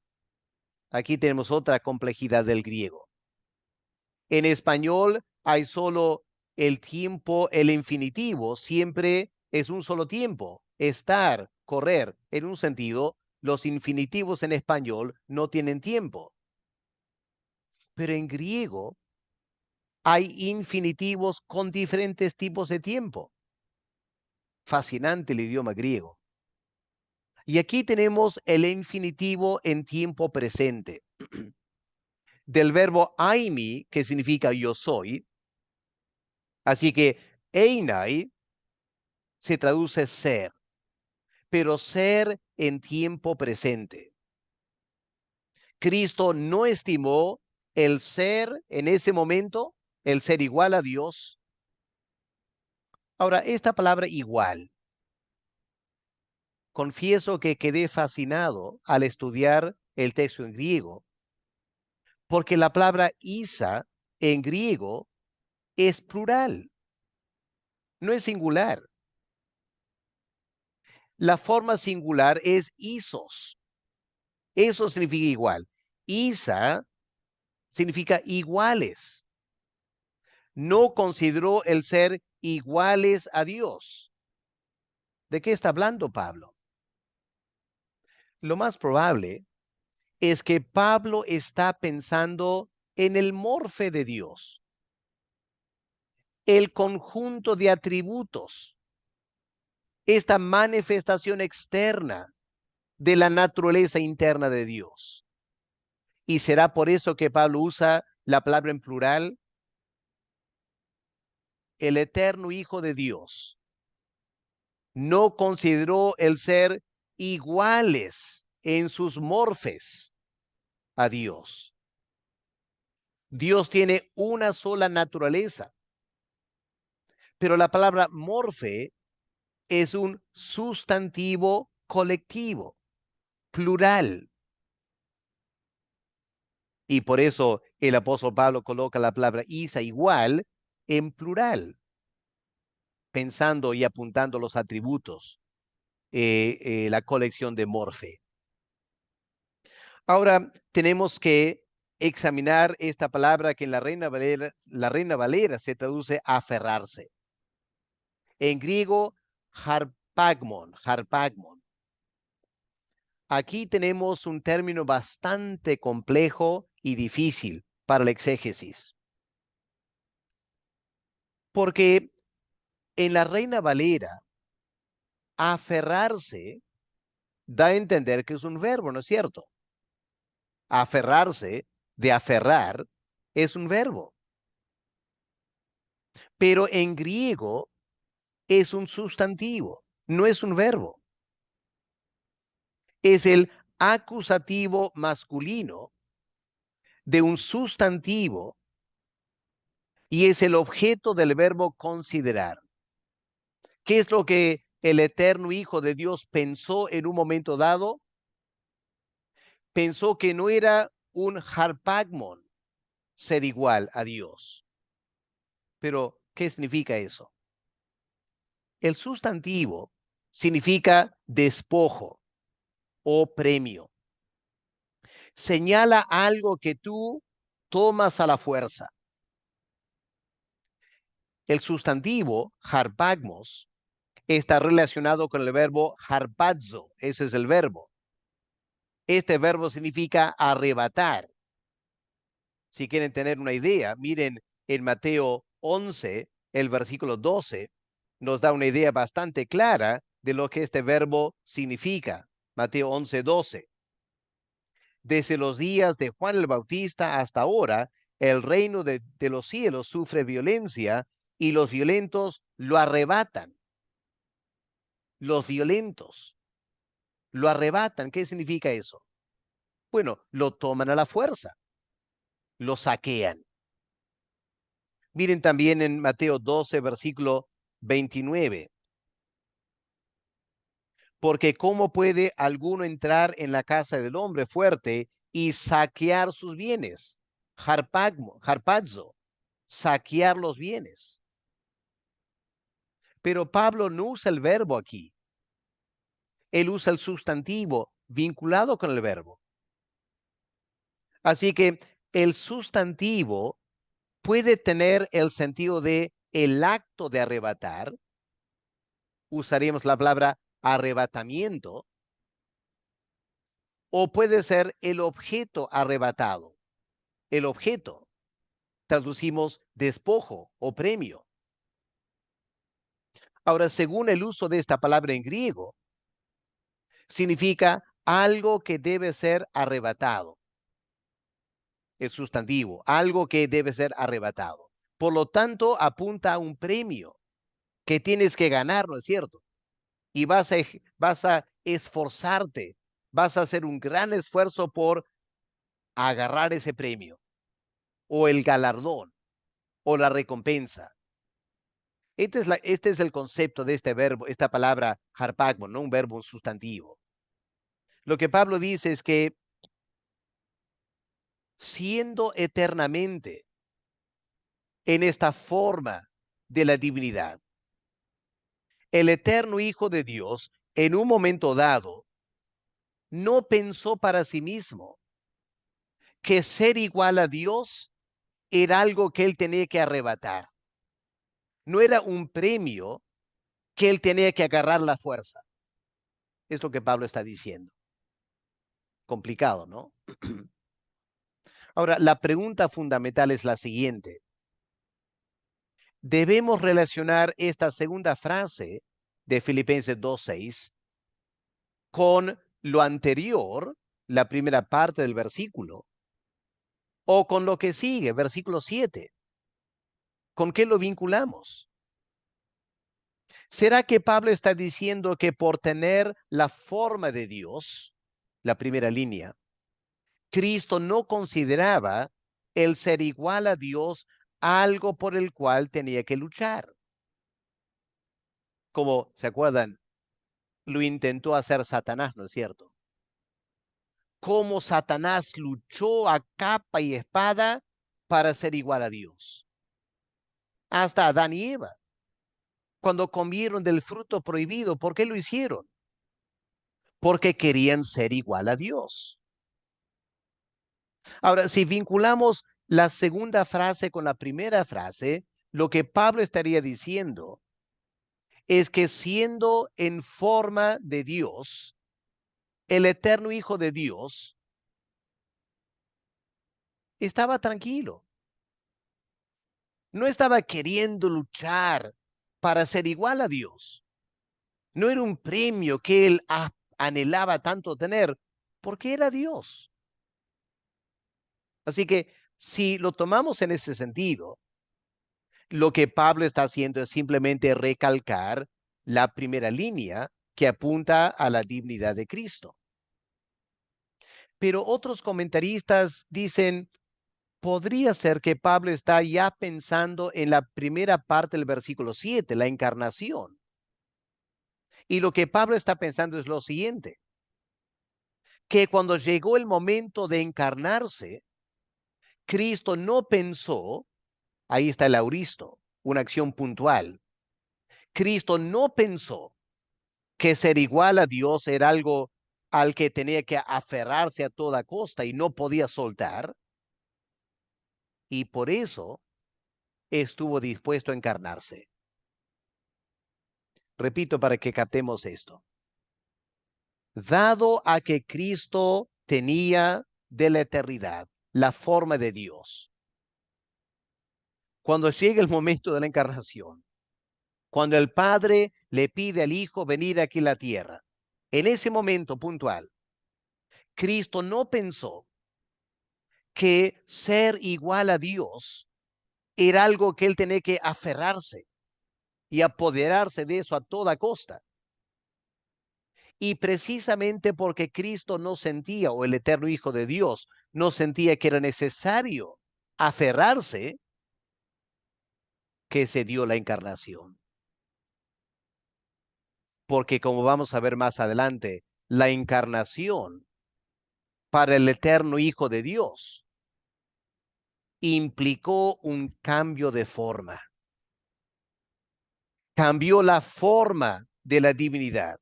Aquí tenemos otra complejidad del griego. En español hay solo el tiempo, el infinitivo, siempre es un solo tiempo. Estar, correr, en un sentido, los infinitivos en español no tienen tiempo. Pero en griego hay infinitivos con diferentes tipos de tiempo. Fascinante el idioma griego. Y aquí tenemos el infinitivo en tiempo presente. Del verbo aimi, que significa yo soy. Así que einai se traduce ser, pero ser en tiempo presente. Cristo no estimó el ser en ese momento, el ser igual a Dios. Ahora, esta palabra igual, confieso que quedé fascinado al estudiar el texto en griego, porque la palabra isa en griego es plural, no es singular. La forma singular es isos. Eso significa igual. Isa significa iguales. No consideró el ser iguales a Dios. ¿De qué está hablando Pablo? Lo más probable es que Pablo está pensando en el morfe de Dios, el conjunto de atributos, esta manifestación externa de la naturaleza interna de Dios. Y será por eso que Pablo usa la palabra en plural, el eterno Hijo de Dios. No consideró el ser iguales en sus morfes a Dios. Dios tiene una sola naturaleza, pero la palabra morfe es un sustantivo colectivo, plural. Y por eso el apóstol Pablo coloca la palabra isa igual en plural, pensando y apuntando los atributos, la colección de morfe. Ahora tenemos que examinar esta palabra que en la Reina Valera se traduce aferrarse. En griego, harpagmon, harpagmon. Aquí tenemos un término bastante complejo y difícil para la exégesis, porque en la Reina Valera, aferrarse da a entender que es un verbo, ¿no es cierto? Aferrarse, de aferrar, es un verbo, pero en griego es un sustantivo, no es un verbo. Es el acusativo masculino de un sustantivo y es el objeto del verbo considerar. ¿Qué es lo que el eterno Hijo de Dios pensó en un momento dado? Pensó que no era un harpagmon ser igual a Dios. Pero, ¿qué significa eso? El sustantivo significa despojo o premio. Señala algo que tú tomas a la fuerza. El sustantivo harpagmos está relacionado con el verbo harpazo. Ese es el verbo. Este verbo significa arrebatar. Si quieren tener una idea, miren en Mateo 11, el versículo 12, nos da una idea bastante clara de lo que este verbo significa. Mateo 11, 12. Desde los días de Juan el Bautista hasta ahora, el reino de los cielos sufre violencia y los violentos lo arrebatan. Los violentos lo arrebatan. ¿Qué significa eso? Bueno, lo toman a la fuerza, lo saquean. Miren también en Mateo 12, versículo 29. Porque ¿cómo puede alguno entrar en la casa del hombre fuerte y saquear sus bienes? Harpazo, saquear los bienes. Pero Pablo no usa el verbo aquí. Él usa el sustantivo vinculado con el verbo. Así que el sustantivo puede tener el sentido de el acto de arrebatar. Usaríamos la palabra arrebatamiento. O puede ser el objeto arrebatado. El objeto traducimos despojo o premio. Ahora, según el uso de esta palabra en griego, significa algo que debe ser arrebatado. El sustantivo, algo que debe ser arrebatado. Por lo tanto, apunta a un premio que tienes que ganar, ¿no es cierto? Y vas a esforzarte, vas a hacer un gran esfuerzo por agarrar ese premio o el galardón o la recompensa. Este es el concepto de este verbo, esta palabra harpagmon, no un verbo sustantivo. Lo que Pablo dice es que siendo eternamente en esta forma de la divinidad, el eterno Hijo de Dios, en un momento dado, no pensó para sí mismo que ser igual a Dios era algo que él tenía que arrebatar. No era un premio que él tenía que agarrar la fuerza. Es lo que Pablo está diciendo. Complicado, ¿no? Ahora, la pregunta fundamental es la siguiente. Debemos relacionar esta segunda frase de Filipenses 2:6 con lo anterior, la primera parte del versículo, o con lo que sigue, versículo 7. ¿Con qué lo vinculamos? ¿Será que Pablo está diciendo que por tener la forma de Dios, la primera línea, Cristo no consideraba el ser igual a Dios algo por el cual tenía que luchar? Como, ¿se acuerdan? Lo intentó hacer Satanás, ¿no es cierto? Cómo Satanás luchó a capa y espada para ser igual a Dios. Hasta Adán y Eva, cuando comieron del fruto prohibido, ¿por qué lo hicieron? Porque querían ser igual a Dios. Ahora, si vinculamos la segunda frase con la primera frase, lo que Pablo estaría diciendo es que siendo en forma de Dios, el eterno Hijo de Dios estaba tranquilo. No estaba queriendo luchar para ser igual a Dios. No era un premio que él anhelaba tanto tener, porque era Dios. Así que si lo tomamos en ese sentido, lo que Pablo está haciendo es simplemente recalcar la primera línea que apunta a la divinidad de Cristo. Pero otros comentaristas dicen, podría ser que Pablo está ya pensando en la primera parte del versículo 7, la encarnación. Y lo que Pablo está pensando es lo siguiente, que cuando llegó el momento de encarnarse, Cristo no pensó, ahí está el auristo, una acción puntual. Cristo no pensó que ser igual a Dios era algo al que tenía que aferrarse a toda costa y no podía soltar, y por eso estuvo dispuesto a encarnarse. Repito para que captemos esto. Dado a que Cristo tenía de la eternidad la forma de Dios, cuando llega el momento de la encarnación, cuando el Padre le pide al Hijo venir aquí a la tierra, en ese momento puntual, Cristo no pensó que ser igual a Dios era algo que él tenía que aferrarse y apoderarse de eso a toda costa. Y precisamente porque Cristo no sentía, o el eterno Hijo de Dios, no sentía que era necesario aferrarse, que se dio la encarnación. Porque como vamos a ver más adelante, la encarnación para el eterno Hijo de Dios implicó un cambio de forma. Cambió la forma de la divinidad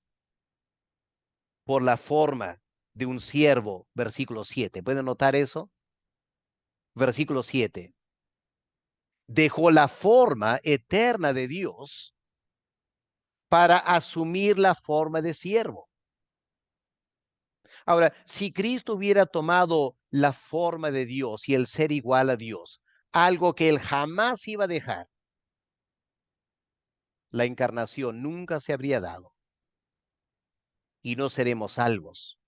por la forma de un siervo, versículo 7. ¿Pueden notar eso? Versículo 7. Dejó la forma eterna de Dios para asumir la forma de siervo. Ahora, si Cristo hubiera tomado la forma de Dios y el ser igual a Dios, algo que él jamás iba a dejar, la encarnación nunca se habría dado y no seremos salvos.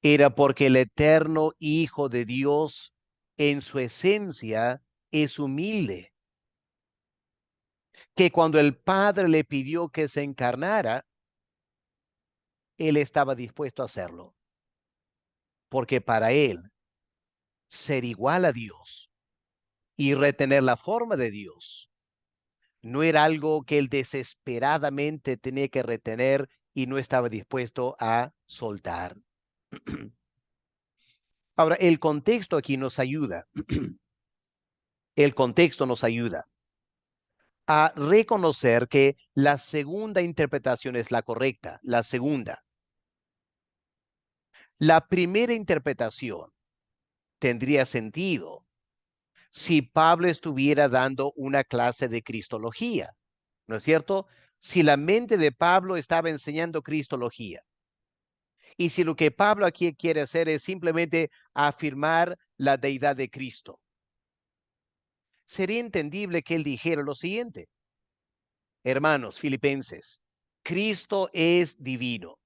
Era porque el eterno Hijo de Dios en su esencia es humilde, que cuando el Padre le pidió que se encarnara, él estaba dispuesto a hacerlo, porque para él ser igual a Dios y retener la forma de Dios no era algo que él desesperadamente tenía que retener y no estaba dispuesto a soltar. Ahora, el contexto aquí nos ayuda. El contexto nos ayuda a reconocer que la segunda interpretación es la correcta, la segunda. La primera interpretación tendría sentido si Pablo estuviera dando una clase de cristología, ¿no es cierto? Si la mente de Pablo estaba enseñando cristología y si lo que Pablo aquí quiere hacer es simplemente afirmar la deidad de Cristo, sería entendible que él dijera lo siguiente: hermanos filipenses, Cristo es divino,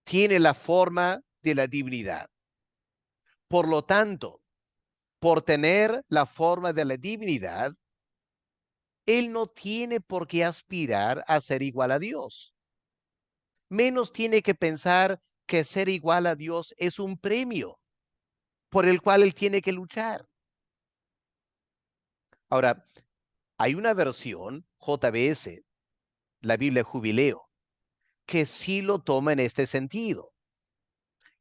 tiene la forma de la divinidad. Por lo tanto, por tener la forma de la divinidad, él no tiene por qué aspirar a ser igual a Dios. Menos tiene que pensar que ser igual a Dios es un premio por el cual él tiene que luchar. Ahora, hay una versión, JBS, la Biblia Jubileo, que sí lo toma en este sentido.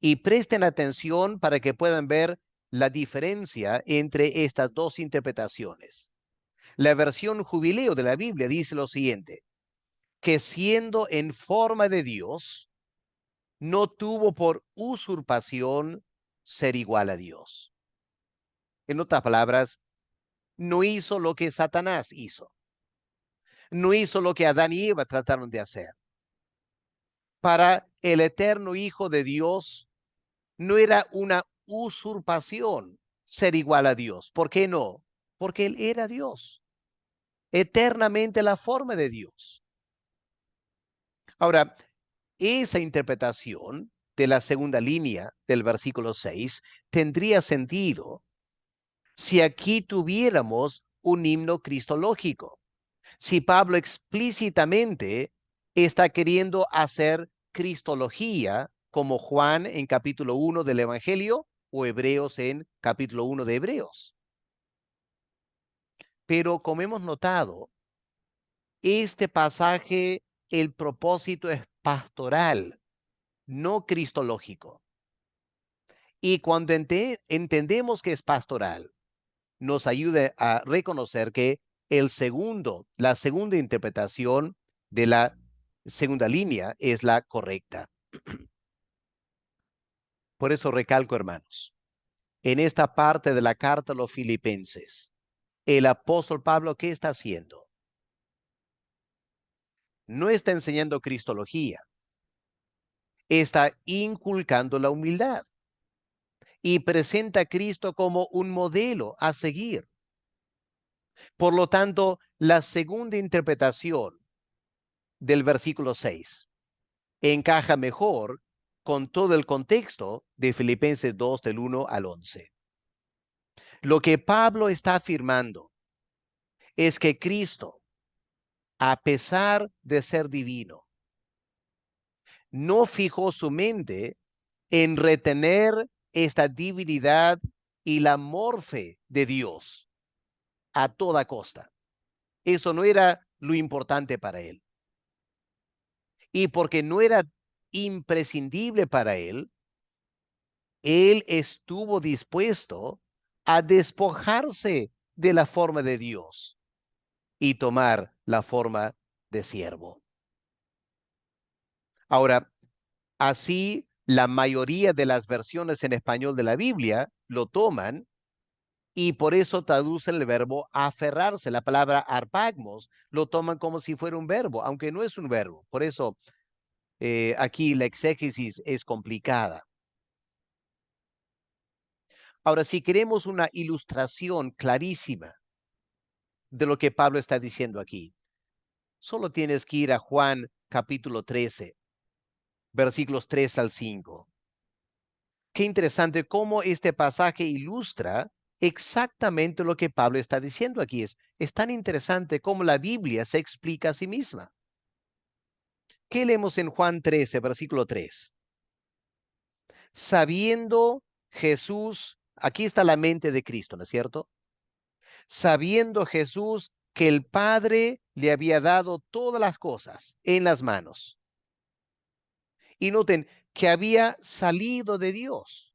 Y presten atención para que puedan ver la diferencia entre estas dos interpretaciones. La versión Jubileo de la Biblia dice lo siguiente: que siendo en forma de Dios, no tuvo por usurpación ser igual a Dios. En otras palabras, no hizo lo que Satanás hizo. No hizo lo que Adán y Eva trataron de hacer. Para el eterno Hijo de Dios, no era una usurpación ser igual a Dios. ¿Por qué no? Porque Él era Dios, eternamente la forma de Dios. Ahora, esa interpretación de la segunda línea del versículo 6 tendría sentido si aquí tuviéramos un himno cristológico. Si Pablo explícitamente está queriendo hacer cristología, como Juan en capítulo 1 del Evangelio, o hebreos en capítulo 1 de Hebreos. Pero como hemos notado, este pasaje, el propósito es pastoral, no cristológico. Y cuando entendemos que es pastoral, nos ayuda a reconocer que la segunda interpretación de la segunda línea es la correcta. Por eso recalco, hermanos, en esta parte de la carta a los filipenses, el apóstol Pablo, ¿qué está haciendo? No está enseñando cristología, está inculcando la humildad y presenta a Cristo como un modelo a seguir. Por lo tanto, la segunda interpretación del versículo 6 encaja mejor con todo el contexto de Filipenses 2 del 1 al 11. Lo que Pablo está afirmando es que Cristo, a pesar de ser divino, no fijó su mente en retener esta divinidad y la morfe de Dios a toda costa. Eso no era lo importante para él. Y porque no era imprescindible para él estuvo dispuesto a despojarse de la forma de Dios y tomar la forma de siervo. Ahora, así la mayoría de las versiones en español de la Biblia lo toman y por eso traducen el verbo aferrarse. La palabra arpagmos lo toman como si fuera un verbo, aunque no es un verbo. Por eso aquí la exégesis es complicada. Ahora, si queremos una ilustración clarísima de lo que Pablo está diciendo aquí, solo tienes que ir a Juan capítulo 13, versículos 3 al 5. Qué interesante cómo este pasaje ilustra exactamente lo que Pablo está diciendo aquí. Es tan interesante cómo la Biblia se explica a sí misma. ¿Qué leemos en Juan 13, versículo 3? Sabiendo Jesús, aquí está la mente de Cristo, ¿no es cierto? Sabiendo Jesús que el Padre le había dado todas las cosas en las manos. Y noten que había salido de Dios.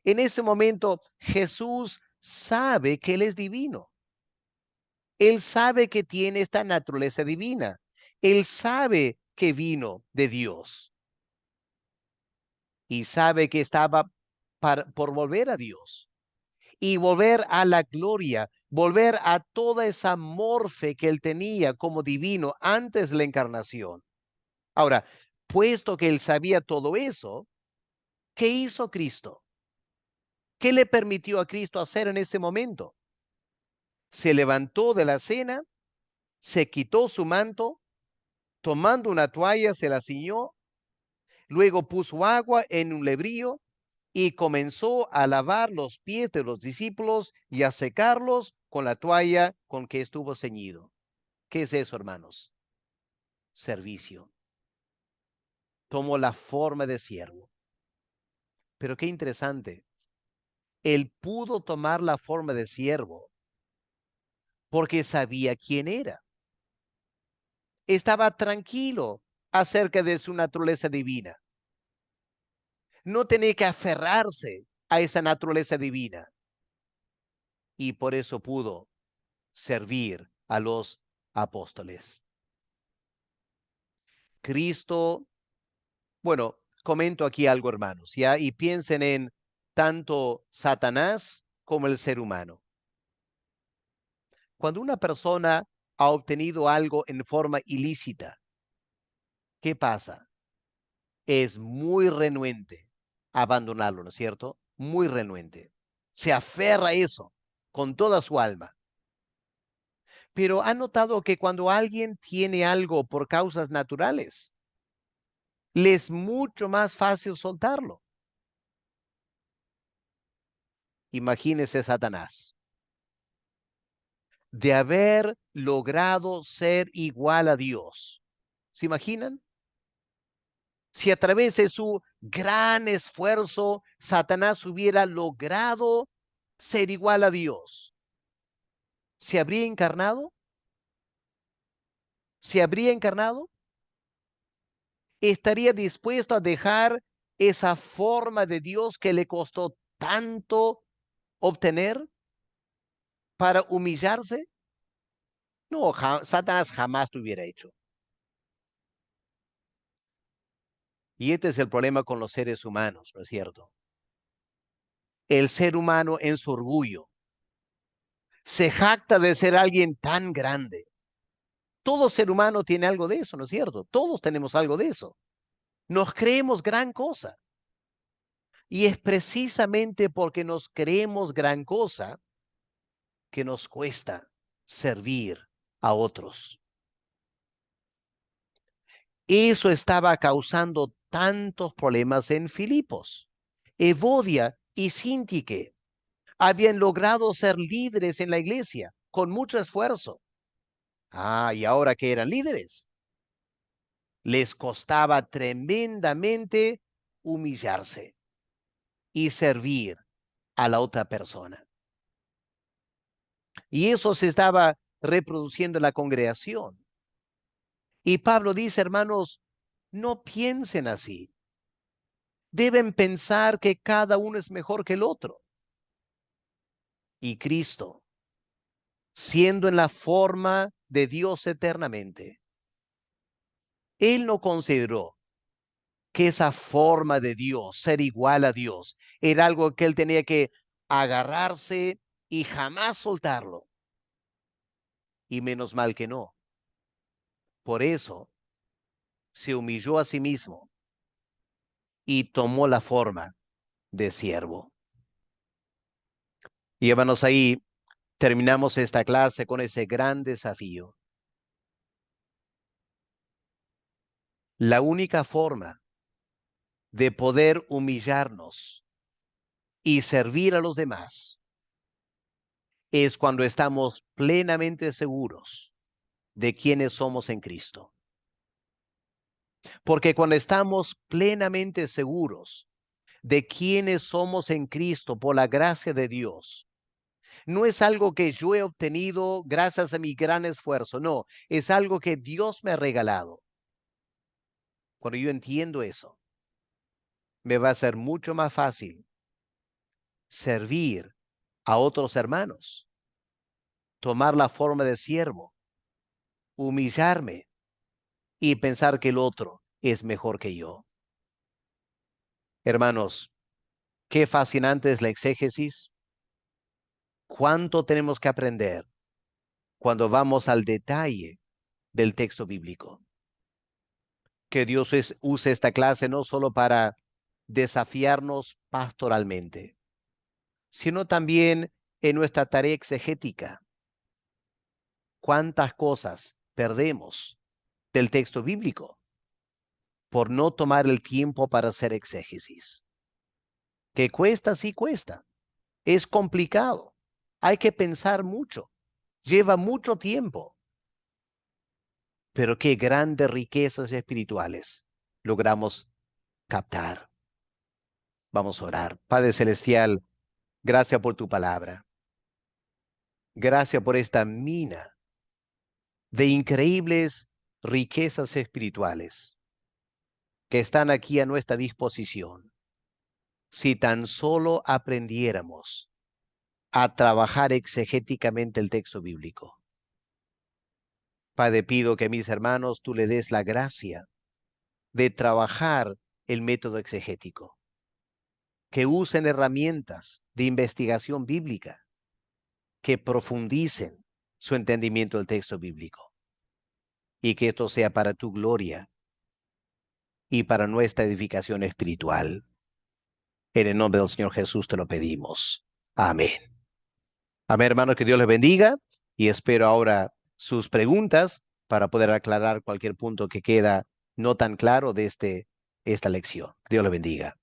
En ese momento Jesús sabe que Él es divino. Él sabe que tiene esta naturaleza divina. Él sabe que vino de Dios y sabe que estaba por volver a Dios y volver a la gloria, volver a toda esa morfe que él tenía como divino antes de la encarnación. Ahora, puesto que él sabía todo eso, ¿qué hizo Cristo? ¿Qué le permitió a Cristo hacer en ese momento? Se levantó de la cena, se quitó su manto, tomando una toalla, se la ciñó, luego puso agua en un lebrillo y comenzó a lavar los pies de los discípulos y a secarlos con la toalla con que estuvo ceñido. ¿Qué es eso, hermanos? Servicio. Tomó la forma de siervo. Pero qué interesante. Él pudo tomar la forma de siervo porque sabía quién era. Estaba tranquilo acerca de su naturaleza divina. No tenía que aferrarse a esa naturaleza divina. Y por eso pudo servir a los apóstoles. Cristo, bueno, comento aquí algo, hermanos, ¿ya? Y piensen en tanto Satanás como el ser humano. Cuando una persona ha obtenido algo en forma ilícita, ¿qué pasa? Es muy renuente a abandonarlo, ¿no es cierto? Muy renuente. Se aferra a eso con toda su alma. Pero ha notado que cuando alguien tiene algo por causas naturales, le es mucho más fácil soltarlo. Imagínese Satanás, de haber logrado ser igual a Dios. ¿Se imaginan? Si a través de su gran esfuerzo, Satanás hubiera logrado ser igual a Dios, ¿se habría encarnado? ¿Se habría encarnado? ¿Estaría dispuesto a dejar esa forma de Dios que le costó tanto obtener para humillarse? No, Satanás jamás lo hubiera hecho. Y este es el problema con los seres humanos, ¿no es cierto? El ser humano en su orgullo se jacta de ser alguien tan grande. Todo ser humano tiene algo de eso, ¿no es cierto? Todos tenemos algo de eso. Nos creemos gran cosa. Y es precisamente porque nos creemos gran cosa que nos cuesta servir a otros. Eso estaba causando tantos problemas en Filipos. Evodia y Síntique habían logrado ser líderes en la iglesia con mucho esfuerzo. Y ahora que eran líderes, les costaba tremendamente humillarse y servir a la otra persona. Y eso se estaba reproduciendo en la congregación. Y Pablo dice, hermanos, no piensen así. Deben pensar que cada uno es mejor que el otro. Y Cristo, siendo en la forma de Dios eternamente, Él no consideró que esa forma de Dios, ser igual a Dios, era algo que Él tenía que agarrarse y jamás soltarlo. Y menos mal que no. Por eso se humilló a sí mismo y tomó la forma de siervo. Y hermanos, ahí terminamos esta clase con ese gran desafío. La única forma de poder humillarnos y servir a los demás es cuando estamos plenamente seguros de quiénes somos en Cristo. Porque cuando estamos plenamente seguros de quiénes somos en Cristo por la gracia de Dios, no es algo que yo he obtenido gracias a mi gran esfuerzo, no, es algo que Dios me ha regalado. Cuando yo entiendo eso, me va a ser mucho más fácil servir a otros hermanos, tomar la forma de siervo, humillarme y pensar que el otro es mejor que yo. Hermanos, qué fascinante es la exégesis. Cuánto tenemos que aprender cuando vamos al detalle del texto bíblico. Que Dios use esta clase no solo para desafiarnos pastoralmente, sino también en nuestra tarea exegética. ¿Cuántas cosas perdemos del texto bíblico por no tomar el tiempo para hacer exégesis? Que cuesta, sí cuesta. Es complicado. Hay que pensar mucho. Lleva mucho tiempo. Pero qué grandes riquezas espirituales logramos captar. Vamos a orar. Padre Celestial, gracias por tu palabra. Gracias por esta mina de increíbles riquezas espirituales que están aquí a nuestra disposición. Si tan solo aprendiéramos a trabajar exegéticamente el texto bíblico. Padre, pido que mis hermanos tú le des la gracia de trabajar el método exegético, que usen herramientas de investigación bíblica, que profundicen su entendimiento del texto bíblico y que esto sea para tu gloria y para nuestra edificación espiritual. En el nombre del Señor Jesús te lo pedimos. Amén. Amén, hermanos, que Dios les bendiga y espero ahora sus preguntas para poder aclarar cualquier punto que queda no tan claro de esta lección. Dios les bendiga.